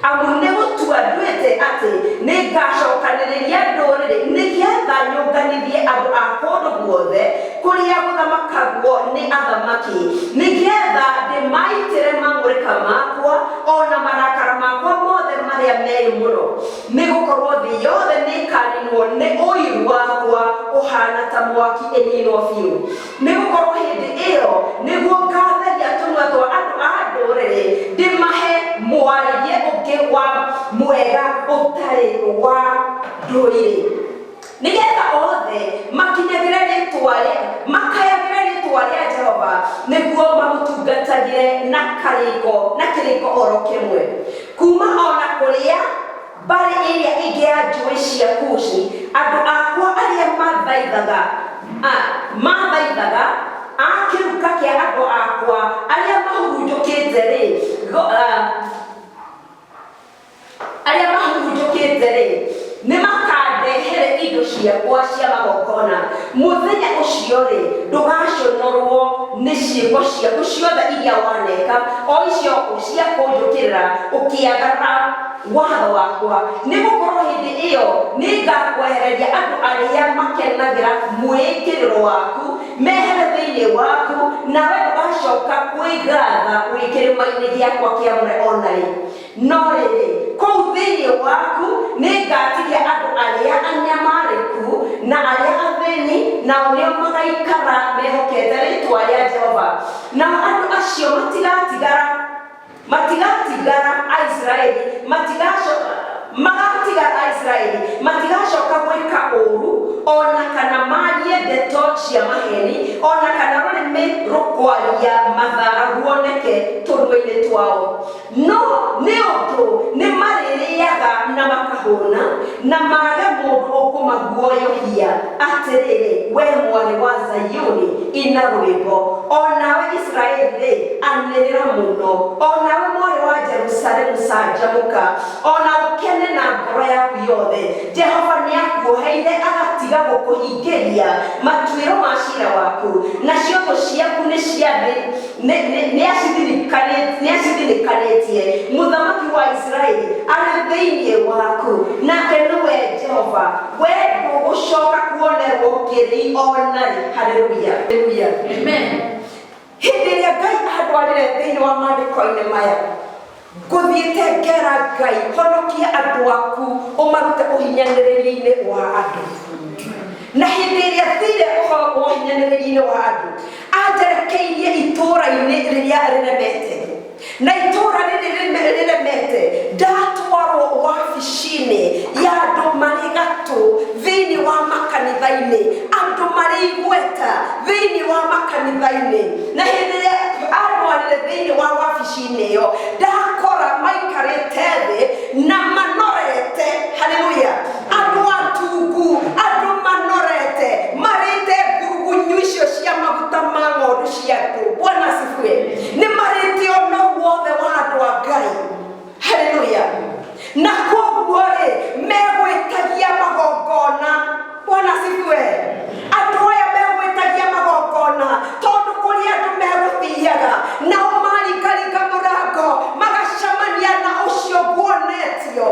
Amu nĩ gũtua nduĩte atĩ nĩ ngacokanĩrĩria ndũrĩrĩ nĩgetha nyũnganithie andũ a kũndũ guothe kũrĩa gũthamakagwo nĩ athamaki, nĩgetha ndĩmaitĩre mang'ũrĩka makwa ona marakara makwa mothe marĩa merĩ mũno. Nĩ gũkorwo thĩ yothe nĩ ĩkaninwo nĩ ũiru wakwa ũhana ta mwaki ĩninwo biũ. Nĩ gũkorwo hĩndĩ ĩyo nĩguo ngatheria tũnua twa andũ a ndũrĩrĩ ndĩmahe mwarĩrie ũngĩ wa mwega ũtarĩ wa ndũire, nĩgetha othe makinyagĩre rĩĩtwa rĩtwa rĩa Jehova nĩguo mamũtungatagĩre na kĩrĩko oro kĩmwe. Kuma ona kũrĩa mbarĩ ĩrĩa ĩngĩ ya njũĩ cia Kushi, andũ akwa arĩa mathaithaga a kĩruka kĩa andũ akwa arĩa mahurunjũkĩte rĩ nĩ makandehere indo ciakwa cia magongona. Mũthenya ũcio rĩ ndũgaconorwo nĩ ciĩko ciaku ciothe iria waneka, o icio cia kũnjũkĩrĩra ũkĩagarara watho wakwa. Nĩ gũkorwo hĩndĩ ĩyo nĩ ngakwehereria andũ arĩa makenagĩra mwĩkĩrĩro waku mehere thĩinĩ waku, nawe ndũgacoka kwĩgatha wĩ kĩrĩma-inĩ gĩakwa kĩamũre ona rĩ. No rĩrĩ kũu thĩinĩ waku nĩ ngatigia andũ arĩa anyamarĩku na arĩa athĩni, nao nĩo magaikara mehokete rĩĩtwa rĩa Jehova. Nao andũ acio matigatigara Aisiraeli, matigacoka gwĩka ũũru ona kana marie ndeto cia maheni ona kana rũrĩmĩ rũkwaria mathara ruoneke tũnua-inĩ twao. No nĩ ũndũ nĩ marĩrĩaga na makahũna na mage mũndũ ũkũmaguoyohia. Atĩrĩrĩ, we mwarĩ wa Zayuni ina rwĩmbo, onawe Israeli anĩrĩra mũno, onawe mwarĩ wa Jerusalemu canjamũka, ona ũkene na ngoro yaku yothe. Jehova nĩ akuoheire agatiga gũkũhingĩria matuĩro ma ciira waku, na ciotho ciaku nĩ acithirikanĩtie. Mũthamaki wa Isiraeli arĩ thĩinĩ waku, nake nĩwe Jehova, we ndũgũcoka kuonerwo kĩrĩ ona rĩ. Haleluya, haleluya, amen. Hĩndĩ ĩrĩa Ngai andwarĩre thĩinĩ wa maandĩko-inĩ maya, ngũthiĩte ngera Ngai, honokia andũ aku ũmarute ũhinyanĩrĩria-inĩ wa andũ. Na hĩndĩ ĩrĩa thire ũhoro ũhinyanĩrĩria-inĩ wa andũ, anjerekeirie itũũra-inĩ rĩrĩa rĩremete, na itũũra rĩrĩ rĩremete ndatwarwo wabici-inĩ ya andũ marĩ gatũ thĩinĩ wa makanitha-inĩ, andũ marĩ igweta thĩinĩ wa makanitha-inĩ. Na hĩndĩ ĩrĩa andwarire thĩinĩ wa wabici-inĩ ĩyo ndakora maikarĩte thĩ na manorete. Haleluya, andũ atungu, andũ manorete marĩte ngurugunyu icio cia maguta ma ng'ondu cia andũ. Bwana asifiwe. Nĩ marĩte ũnoru wothe wa andũ a Ngai. Haleluya. Na koguo rĩ megwĩtagia magongona. Bwana asifiwe. Andũ aya megwĩtagia magongona tondũ kũrĩ andũ megũthiaga nao maringaringa mũrango magacemania na ũcio nguonetio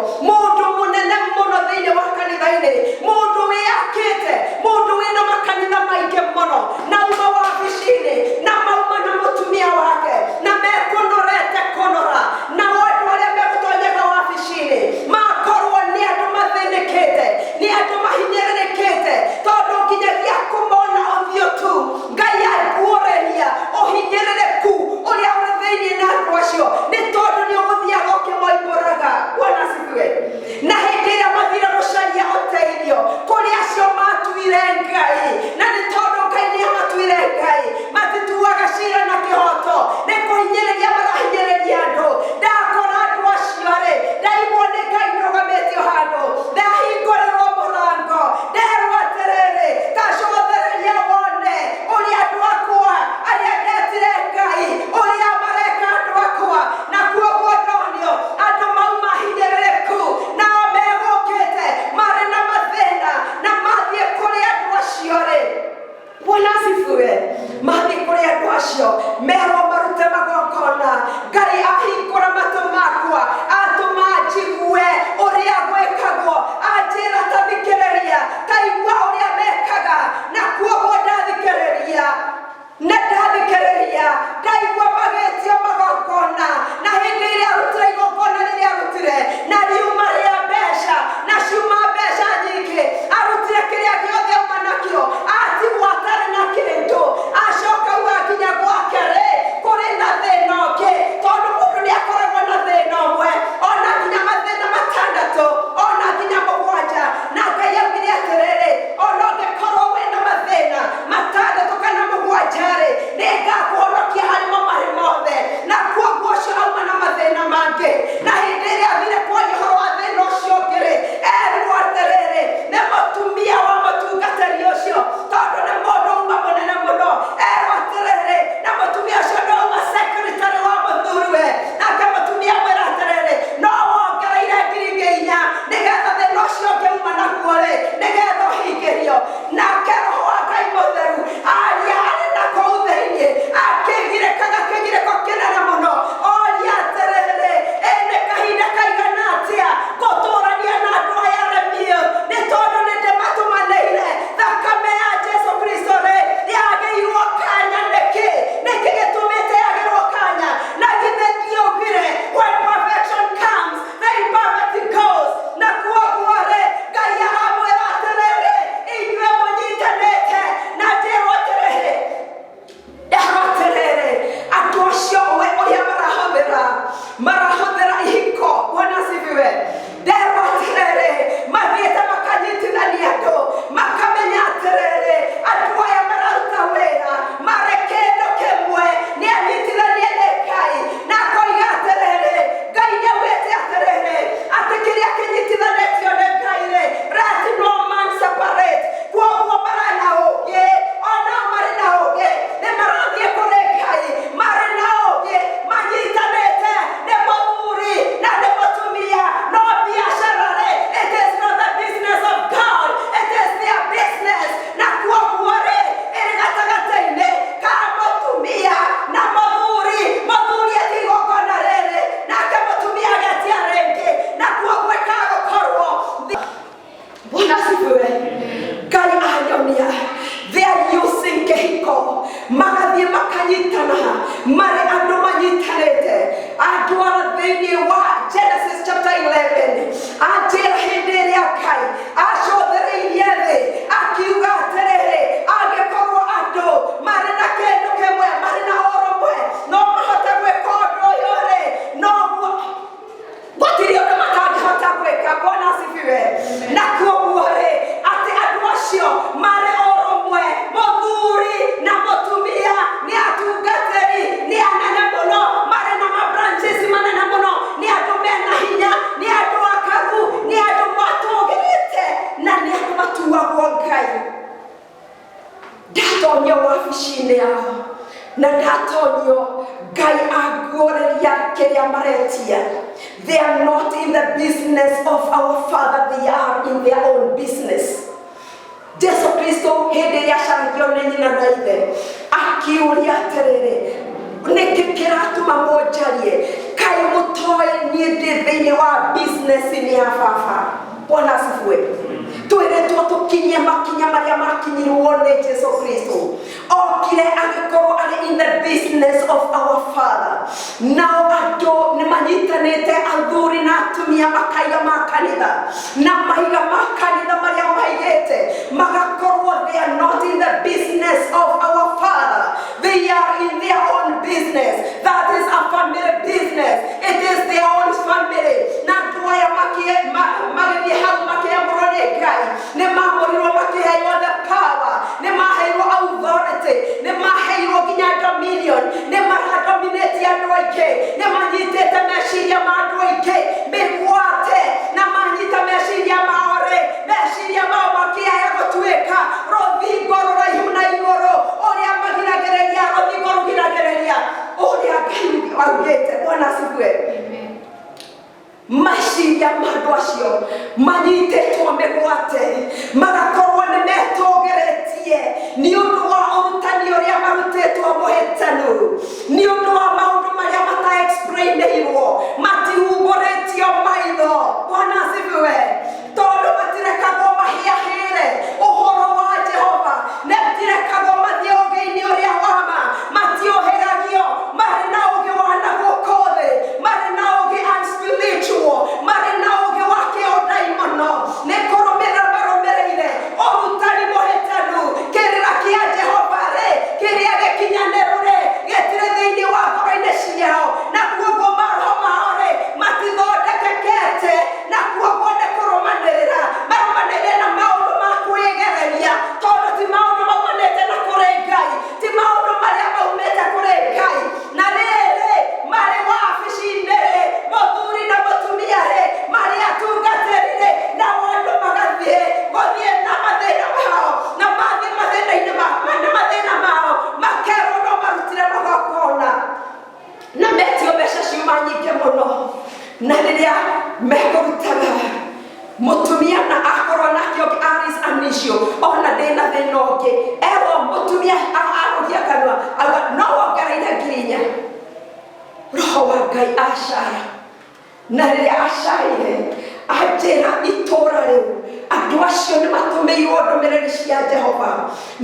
asifiwe. Mathi kuri andu acio merwo marute magongona. Ngai ahingura matu makwa atuma njigue uria gwikagwo, anjira tathikiriria kaigua uria mekaga, na kuoguo ndathikiriria na ndathikiriria. Ndaigua magĩtio magongona, na hĩndĩ ĩrĩa arutire igongona rĩrĩa arutire na riuma rĩa mbeca, na ciuma mbeca nyingĩ, arutire kĩrĩa gĩothe auma nakĩo, atigwo atarĩ na kĩndũ, acoka uga nginya gwake rĩ kũrĩ na thĩna ũngĩ, tondũ mũndũ nĩ akoragwo na thĩna ũmwe, ona nginya mathĩna matandatũ, ona nginya mũgwanja. Na Ngai augire atĩrĩrĩ, ona ũngĩkorwo wĩna mathĩna matandatũ kana mũgwanja rĩ, nĩngakũhonokia harĩ mo marĩ mothe. Na kuoguo ũcio auma na mathĩna mangĩ, na hĩndĩ ĩrĩa athire kwaria ũhoro wa thĩna ũcio ũngĩ rĩ, erirwo atĩrĩrĩ nĩ mũtumia wa mũtungatĩri ũcio, tondũ nĩ mũndũ uma mũnene mũno, erwo atĩrĩrĩ na mũtumia ũcio nĩ uma secretary wa mũthuriwe, nake mũtumia mwĩra atĩrĩrĩ no wongereire 4,000 nĩgetha thĩna ũcio ũngĩ uma naguo rĩ nĩgetha ũhingĩrio. Nake Roho wa Ngai mũtheru aria arĩ na kũu thĩinĩ akĩgirĩkaga kĩgirĩko kĩnene mũno, oria atĩrĩrĩ nĩ kahinda kaigana atĩa ngũtũrania na andũ aya aremio, nĩ tondũ nĩ ndĩmatũmanĩire. Thakame ya Jesu Kristo rĩ yagĩirwo kanya. Nĩkĩ gĩtũmĩte yagĩrwo kanya? Na githĩ ndiaugire when perfection comes the imperfect goes? Na kuoguo rĩ Ngai aramwĩra atĩrĩrĩ inyuĩ mũnyitanĩte na njĩrwo atĩrĩrĩ andũ acio ũrĩa marahũthĩra ihiko. Bwana asifiwe. Nderwo atĩrĩrĩ mathiĩte makanyitithania andũ, makamenya atĩrĩrĩ andũ aya mararuta wĩra marĩ kĩndũ kĩmwe, nĩ anyitithanie nĩ Ngai. Na koiga atĩrĩrĩ Ngai nĩaugĩte atĩrĩrĩ atĩ kĩrĩa kĩnyitithanĩtio nĩ Ngai rĩ let no man separate. Kuoguo marĩ na ũũgĩ, onao marĩ na ũũgĩ, nĩ marathiĩ kũrĩ Ngai marĩ na ũũgĩ, manyitanĩte nĩ mũthuri na nĩ mũtumia, no biacara rĩ it is not the business of God, it is their business. Na kuoguo rĩ ĩrĩ gatagatĩ-inĩ ka mũtumia na mũthuri, mũthuri ethi igongona rĩrĩ nake mũtumia agetia rĩngĩ, na kuoguo ĩkagũkorwo. Bwana asifiwe. Ngai anyonia they are using kĩhiko, magathiĩ makanyitana marĩ andũ manyitanĩte. Andwara thĩinĩ wa Genesis chapter 11 anjĩra hĩndĩ ĩrĩa Ngai acũthĩrĩirie thĩ akiuga atĩrĩrĩ angĩkorwo andũ marĩ na kĩndũ kĩmwe, marĩ na ũrũmwe, no mahote gwĩka ũndũ ũyũ rĩ, noguo gũtirĩ ũndũ matangĩhota gwĩka. Bwana asifiwe. Na kuoguo rĩ atĩ andũ acio marĩ ũrũmwe, mũthuri na mũtumia, nĩ atungatĩri, nĩ anene mũno, marĩ na mabranches manene mũno, nĩ andũ mena hinya, nĩ andũ akaru, nĩ andũ matũgĩrĩte, na nĩ andũ matuagwo Ngai. Ndatonio wabici-inĩ yao na ndatonio Ngai aguũrĩria kĩrĩa maretia. They are not in the business of our Father, they are in their own business. Jesu Kristo hĩndĩ ĩrĩa acaragio nĩ nyina na ithe akiuria atĩrĩrĩ nĩkĩ kĩratũma mũnjarie, kaĩ mũtoĩ niĩ ndĩ thĩinĩ wa business-inĩ ya Baba. Bwana asifiwe. Twĩrĩtwo tũkinyie makinya marĩa makinyirwo nĩ Jesu Kristo. Okire agĩkorwo arĩ in the business of our Father. Nao andũ nĩ manyitanĩte, athuri na atumia makaiga ma kanitha, na mahiga ma kanitha marĩa maigĩte magakorwo they are not in the business of our Father, they are in their own business. That is a family business, it is their own family. Na andũ aya magĩthiĩ hau makĩamũrwo nĩ Ngai, nĩ mamũrirwo makĩheirwo the power, nĩ maheirwo authority, nĩ maheirwo nginya dominion, nĩ maradominate andũ aingĩ, nĩ manyitĩte meciria ma andũ aingĩ mĩgwate, na manyita meciria mao rĩ, meciria mao makĩaya gũtuĩka rũthingo rũraihu na igũrũ, ũrĩa magiragĩrĩria rũthingo rũgiragĩrĩria ũrĩa Ngai augĩte. Bwana asifiwe. Meciria ma andũ acio manyitĩtwo mĩgwate, magakorwo nĩ metũgĩrĩtie nĩ ũndũ wa ũrutani acaya na rĩrĩa acaire anjĩra itũũra rĩu andũ acio nĩ matũmĩirwo ndũmĩrĩri cia Jehova,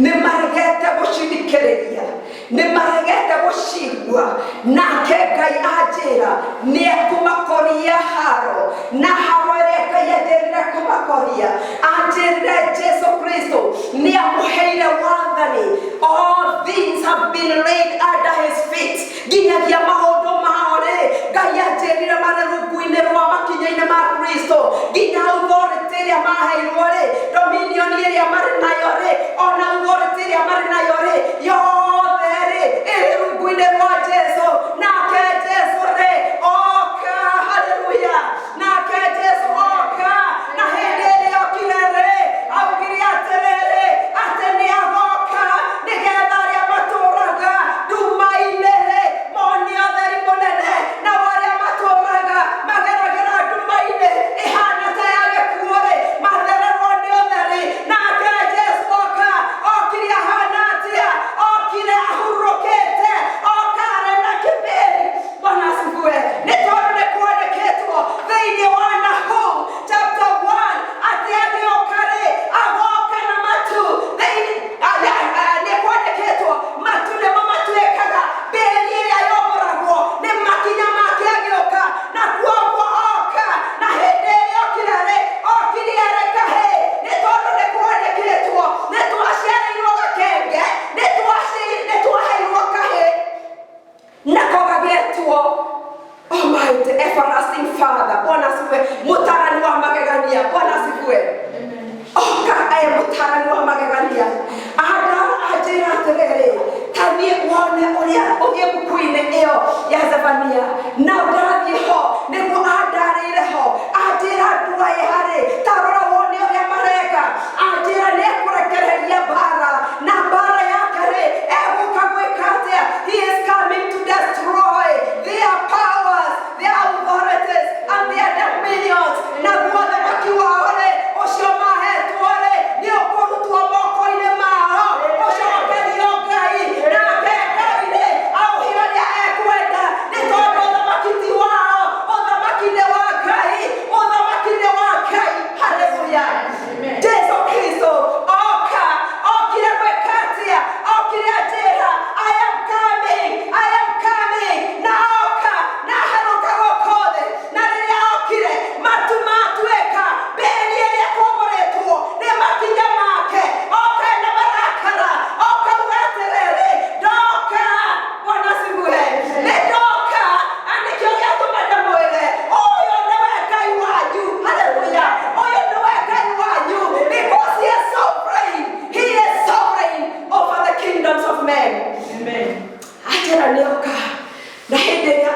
nĩ maregete gũcithikĩrĩria, nĩ maregete gũcigua, nake Ngai anjĩra nĩ ekũmakoria haro, na haro ĩrĩa Ngai anjĩrire kũmakoria anjĩrire Jesu Kristo nĩ amũheire wathani. All things have been laid under his feet, nginyagia maũndũ mao rĩ Ngai anjĩrire marĩ rungu-inĩ rwa makinya-inĩ ma Kristo, nginya authority ĩrĩa maheirwo rĩ, dominion ĩrĩa marĩ nayo rĩ, ona authority ĩrĩa marĩ nayo rĩ, yothe rĩ ĩrĩ rungu-inĩ rwa Jesu. Nake Jesu rĩ oka, haleluya, nake Jesu oka, na hĩndĩ ĩrĩa okire rĩ augire atĩrĩrĩ atĩ nĩ agoka nĩgetha arĩa matũũraga nduma-inĩ rĩ monie ũtheri mũnene, na arĩa matũũraga mageragĩra nduma-inĩ ĩhana ta ya gĩkuũ rĩ mathererwo nĩ ũtheri. Nake Jesu oka, okire ahana atĩa? Okire ahurũkĩte, oka arĩ na kĩbĩri. Bwana asifiwe. Nĩ tondũ nĩ kwandĩkĩtwo thĩinĩ wa Nahum chapter 1 atĩ agĩũka rĩ agoka na matu. Nĩ kwandĩkĩtwo matu nĩmo matuĩkaga mbĩri ĩrĩa yomoragwo nĩ makinya make agĩũka, na kuoguo oka, na hĩndĩ ĩrĩa okire rĩ okire arĩ kahĩ. Nĩ tondũ nĩ kwandĩkĩtwo nĩ twaciarĩirwo gakenge, nĩ twaheirwo kahĩ, nako gagĩtwo Almighty Everlasting Father. Bwana asifiwe. Mũtarani wa magegania. Bwana asifiwe. Oka aye mũtarani wa magegania. Anjĩra atĩrĩrĩ, thiĩ wone ũrĩa ũthiĩ buku-inĩ ĩyo ya Zefania, na ndathiĩ ho nĩguo andarĩire ho. Anjĩra andũ aya harĩ ta rora wone ũrĩa mareka. Anjĩra nĩ ekũrekereria mbara, na mbara yake rĩ egũka gwĩka atĩa? He is coming to destroy their powers, their authorities and their dominions. Na guothe makiwao rĩ ũcio mahetwo rĩ nĩ ũkũrutwo moko-inĩ mao ũcokerio Ngai, nake Ngai rĩ auhio ũrĩa ekwenda, nĩ tondũ ũthamaki ti wao, ũthamaki nĩ wa Ngai, ũthamaki nĩ wa Ngai. Haleluya. Jesu Kristo oka, okire gwĩka atĩa? Okire anjĩra I am coming, I am coming. Na oka na aharũka gũkũ thĩ, na rĩrĩa okire matu matuĩka mbĩri ĩrĩa ĩkomboretwo nĩ makinya make. Oka na marakara, oka uga atĩrĩrĩ ndoka. Bwana asifiwe. Nĩ ndoka, na nĩkĩo gĩatũma ndĩmwĩre ũyũ nĩwe Ngai wanyu. Haleluya. Ũyũ nĩwe Ngai wanyu, because he is sovereign. He is sovereign over the kingdoms of men. Amen. Anjĩra nĩ oka, na hĩndĩ ĩrĩa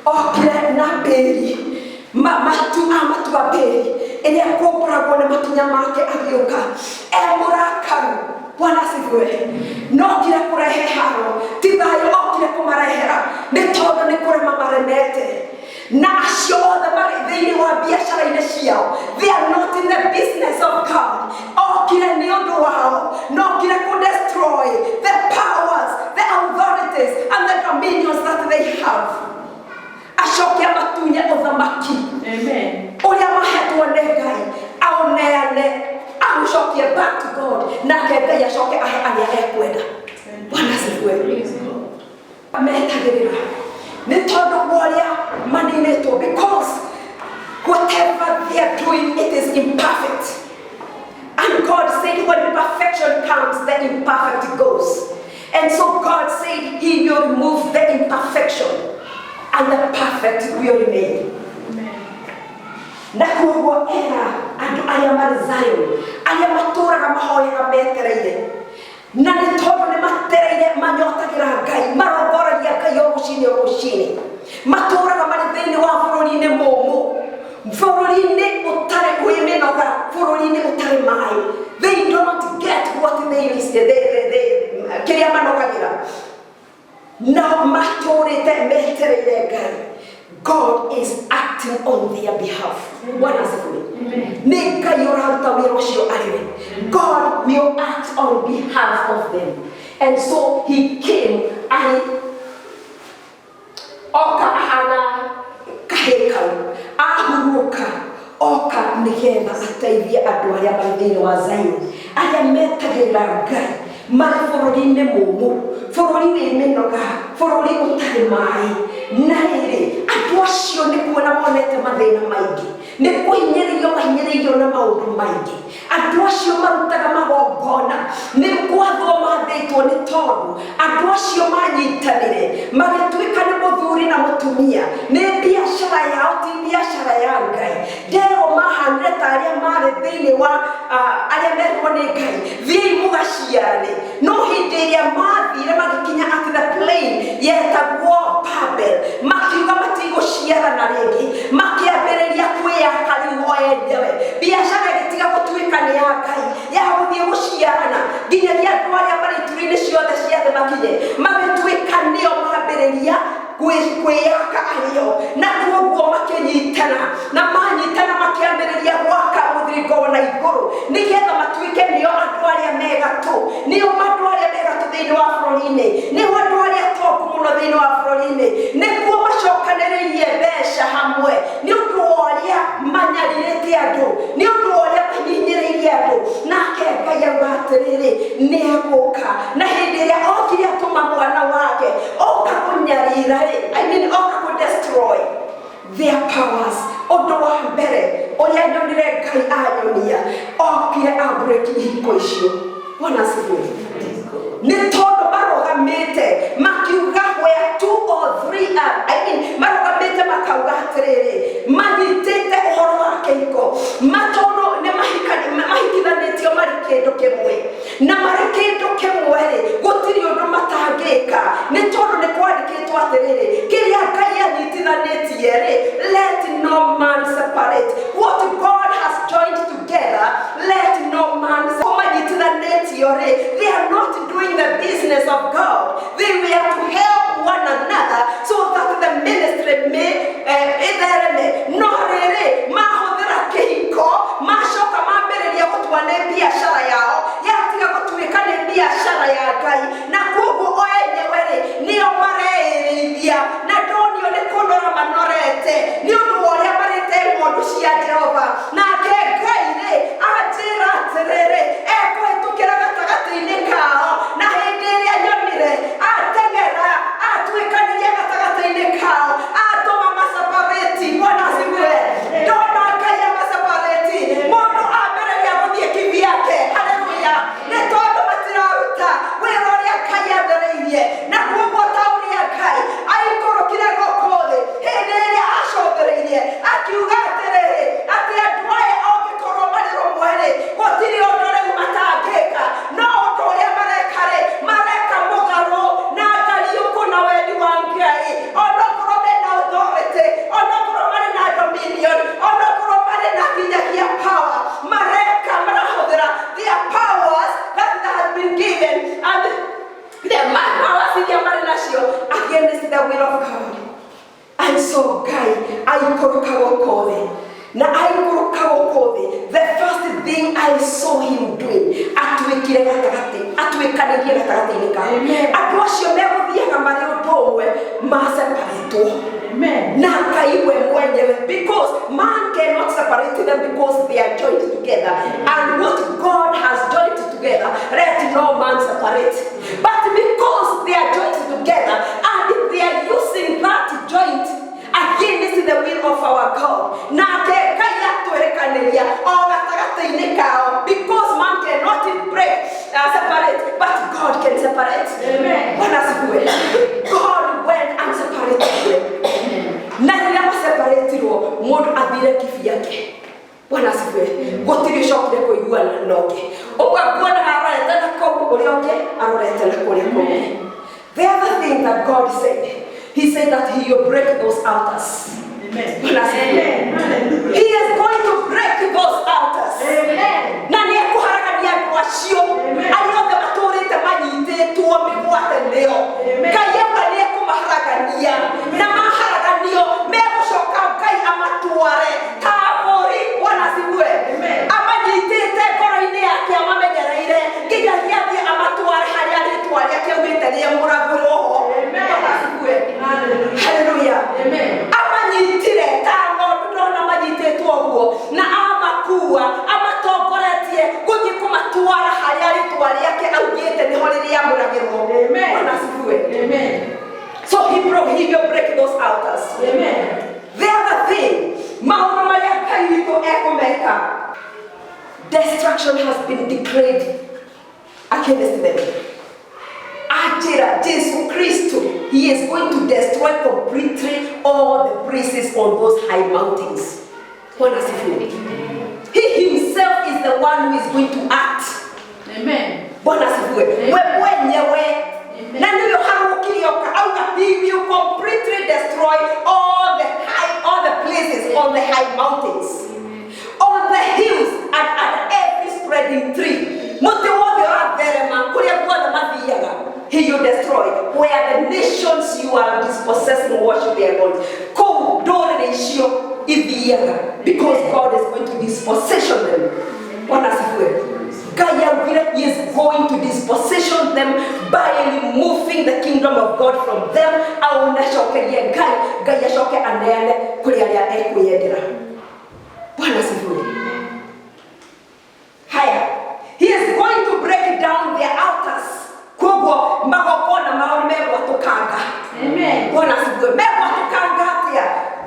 okire na mbĩri, matu wa mbĩri ĩrĩa ĩkomboragwo nĩ makinya make agĩũka mũrakaru. Bwana asifiwe. Nokire kũrehe haro, ti thayũ okire kũmarehera, nĩ tondũ nĩ kũrema maremete. Na acio othe marĩ thĩinĩ wa biacara-inĩ ciao, they are not in the business of God. Okire nĩ ũndũ wao, nokire destroy the powers, the authorities and the dominions that they have. Acoke amatunye ũthamaki. Amen. Ũrĩa mahetwo nĩ Ngai aũneane, amũcokie back to God, nake Ngai acoke ahe arĩa ekwenda. Bwana asifiwe. Metagĩrĩra nĩ tondũ ũrĩa maninĩtwo, because whatever they are doing it is imperfect, and God said when perfection comes the imperfect goes. And so God said he will remove the imperfection and the perfect will remain. Na kuoguo era andũ arĩa marĩ Zion, arĩa matũũraga mahoyaga metereire, na nĩ tondũ nĩ matereire manyotagĩra Ngai, marongoragia Ngai o rũcinĩ, matũũraga marĩ thĩinĩ wa bũrũri-inĩ mũũmũ, bũrũri-inĩ ũtarĩ ũrĩ mĩnoga, bũrũri-inĩ ũtarĩ maĩ. They don't get what they kĩrĩa manogagĩra, na matũũrĩte metereire Ngai. God is acting on their behalf. Bwana asifiwe. Nĩ Ngai ũraruta wĩra ũcio arĩ we. God will act on behalf of them. And so he came and oka ahana ahurũka oka nĩgetha ateithie andũ arĩa marĩ thĩinĩ wa Zayuni, arĩa metagĩrĩra Ngai marĩ bũrũri-inĩ mũmũ, bũrũri wĩ mĩnoga, bũrũri ũtarĩ maĩ. Na rĩrĩ, andũ acio nĩ kuona monete mathĩna maingĩ, nĩ kũhinyĩrĩrio mahinyĩrĩirio na maũndũ maingĩ. Andũ acio marutaga magongona, nĩ gwathwo mathĩtwo nĩ tondũ andũ acio manyitanĩre magĩtuĩka nĩ mũthuri na mũtumia, nĩ biacara yao ti biacara ya Ngai. Nderwo mahanire ta arĩa marĩ thĩinĩ wa arĩa merwo nĩ Ngai thiĩi mũgaciarane, no hĩndĩ ĩrĩa mathire magĩkinya at the plain yetagwo Babel, makiuga matigũciarana rĩngĩ, makĩambĩrĩria kwĩyaka rĩu o enyewe. Biacara ĩgĩtiga gũtuĩka nĩ ya Ngai ya gũthiĩ gũciarana, nginyagia andũ arĩa marĩ iturwa-inĩ ciothe cia thĩ makinye magĩtuĩka nĩo mambĩrĩria kwĩyaka arĩo, na kuoguo makĩnyitana, na manyitana makĩambĩrĩria gwaka mũthiringo na igũrũ, nĩgetha matuĩke nĩo andũ arĩa megatũ, nĩo andũ arĩa megatũ thĩinĩ wa bũrũri-inĩ, nĩo andũ arĩa tongu mũno thĩinĩ wa bũrũri-inĩ, nĩguo macokanĩrĩirie mbeca hamwe, nĩ ũndũ wa ũrĩa manyarirĩte andũ, nĩ ũndũ wa ũrĩa mahinyĩrĩirie andũ. Nake Ngai auga atĩrĩrĩ, nĩ egũka, na hĩndĩ ĩrĩa okire atũma mwana wake oka kũnyarira, oka kũ-destroy their powers. Ũndũ wa mbere ũrĩa nyonire Ngai anyonia, okire a-break ihiko icio. Bwana asifiwe. Nĩ tondũ marũgamĩte makiuga where 2 or 3 are, marũgamĩte makauga atĩrĩrĩ, manyitĩte ũhoro wa kĩhiko, matondũ nĩ mahikithanĩtio marĩ kĩndũ kĩmwe, na marĩ kĩndũ kĩmwe-rĩ, gũtirĩ ũndũ matangĩka, nĩ tondũ nĩ kwandĩkĩtwo atĩrĩrĩ, kĩrĩa Ngai anyitithanĩtie-rĩ, let no man separate. What God has joined together, let no man separate. Manyitithanĩtio-rĩ, they are not doing the business of God. They were to help one another so that the ministry may ithereme. No rĩrĩ, mahũthĩra kĩhiko, macoka mambĩrĩria gũtua nĩ biacara yao, yatiga gũtuĩka nĩ biacara ya Ngai, na kuoguo o enyewe-rĩ nĩo mareĩrĩithia, na ndonio nĩ kũnora manorete nĩ ũndũ wa ũrĩa marĩte ng'ondu cia Jehova. Nake Ngai-rĩ anjĩra atĩrĩrĩ, ekũhĩtũkĩra gatagatĩ-inĩ kao, na hĩndĩ ĩrĩa nyonire ateng'era atuĩkanĩria gatagatĩ-inĩ kao, atũma maseparate. Bwana asifiwe. Ndona Ngai amaseparate, mũndũ ambĩrĩria gũthiĩ kivyake. Haleluya. Nĩ tondũ matiraruta wĩra ũrĩa Ngai athĩrĩirie, na kuoguo ta ũrĩa Ngai aikũrũkire gũkũ thĩ hĩndĩ ĩrĩa acũthĩrĩirie, akiuga atĩrĩrĩ, atĩ andũ aya ongĩkorwo marĩ rũmwe-rĩ, gũtirĩ ũndũ rĩu matangĩka, no ũndũ ũrĩa mareka-rĩ, mareka mũgarũ na ngariũko na wendi wa Ngai. Onokorwo mena authority, onokorwo marĩ na dominion, onokorwo marĩ na nginyagia power, marahũthĩra their powers that has been given, and the powers iria marĩ nacio against the will of God. And so Ngai aikũrũka gũkũ thĩ, na aikũrũka gũkũ thĩ, the first thing I saw him doing, atuĩkire atuĩkanĩrie gatagatĩ-inĩ kao. Andũ acio megũthiaga marĩ ũndũ ũmwe, maseparatwo na Ngai we mwenyewe, because man cannot separate them because they are joined together. And what God has joined together, let no man separate. But because they are joined together and they are using that joint against the will of our God, na Ngai atwerekanĩria o gatagatĩ-inĩ kao, because man cannot separate, but God can separate. Amen. Bwana asifiwe. God went and separated them. Na rĩrĩa maseparetirwo, mũndũ athire kivyake. Bwana asifiwe. Gũtirĩ ũcokire kũiguana na ũngĩ. Ũguo nguonaga arorete na kũu, ũrĩa ũngĩ arorete na kũrĩa kũngĩ. The other thing that God said, he said that he will break those altars. Amen. He is going to break those altars. Amen. Na nĩ ekũharagania andũ acio arĩa othe matũrĩte manyitĩtwo mĩgwate nĩo. Ngai auga nĩ ekũmaharagania, na maharaganio megũcoka Ngai amatware Tabori. Bwana asifiwe. Amanyitĩte ngoro-inĩ yake, amamenyereire nginyagia athiĩ amatware harĩa rĩtwa rĩake augĩte rĩamũragĩrwo ho. Bwana asifiwe. Haleluya. Amanyitire ta ng'ondu, ndona manyitĩte destruction has been declared against them. Ajira Jesus Christ, he is going to destroy completely all the places on those high mountains. He himself is the one who is going to act. Amen. He will completely destroy all the places on the high mountains, on the hills, and at every spreading tree. He will destroy where the nations you are dispossessing worship their gods. Because God is going to dispossession them. He is going to dispossession them by removing the kingdom of God from them. He is going to break down their altars. Amen.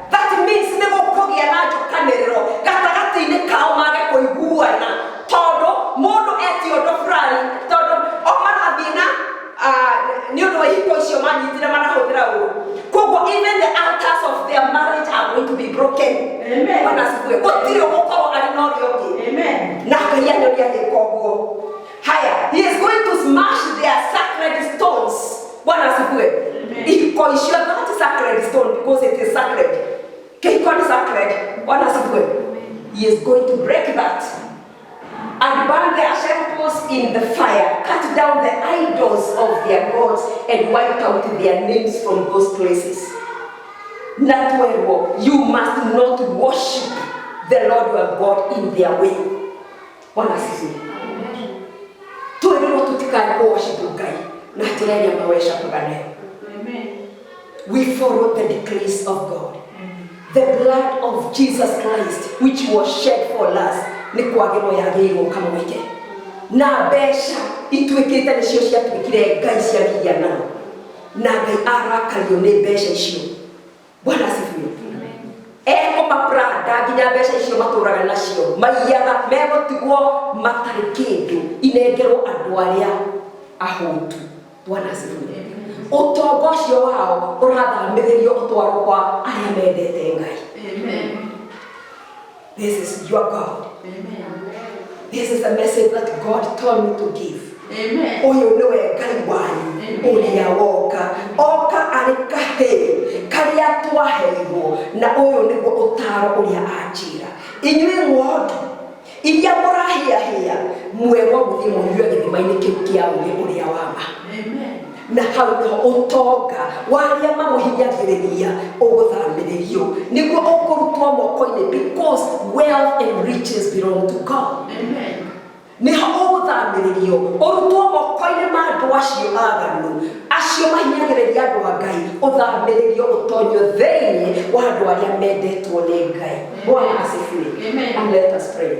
That means never kogia nacho kanero gatagati ni kaomage koiguana todo modo etiodo frani todo omarabina nyodo hikoisho mani tira mara hodra kogo. Even the altars of their marriage are going to be broken. Amen. Wanasibwe otiro moko alinori. Amen. Nakayano ya kogo. Higher. He is going to smash their sacred stones. Wanasibwe. He calls that sacred stone because it is sacred. He is going to break that and burn their temples in the fire, cut down the idols of their gods, and wipe out their names from those places. You must not worship the Lord your God in their way. We follow the decrees of God. The blood of Jesus Christ, which was shed for us, na besha itweketa nisho cia twikire ngai cia kiana na ngai arakarione besha icio. Bwana asifiwe. Maprada nginya besha icio maturaga nacio maiyaga megotigwo matari kindu inengerwo andu aria ahotu. Bwana asifiwe. Utongo cio wao urathamiririo utwarwo kwa aria mendete ngai. Amen. This is your God. Amen. This is the message that God told me to give. Amen. Oyo niwe ngai wanyu uria woka oka ari kahe karia twaheirwo na oyo niguo utaro uria anjira inyuĩ ng'ondu iria mũrahiahia mwego gũthiĩ mũnyue gĩthima-inĩ kĩu kĩa ũũgĩ ũrĩa wa ma. Amen. Na hau no utonga waria mamuhinyagiriria uguthamiririo niguo ukurutwo moko-ini because wealth and riches belong to God. Amen. Niho uguthamiririo urutwo moko-ini ma andu acio aganu acio mahinyagiriria andu a Ngai uthamiririo utonyo thĩinĩ wa andu aria mendetwo nĩ Ngai. Bwana asifiwe. Amen. And let us pray.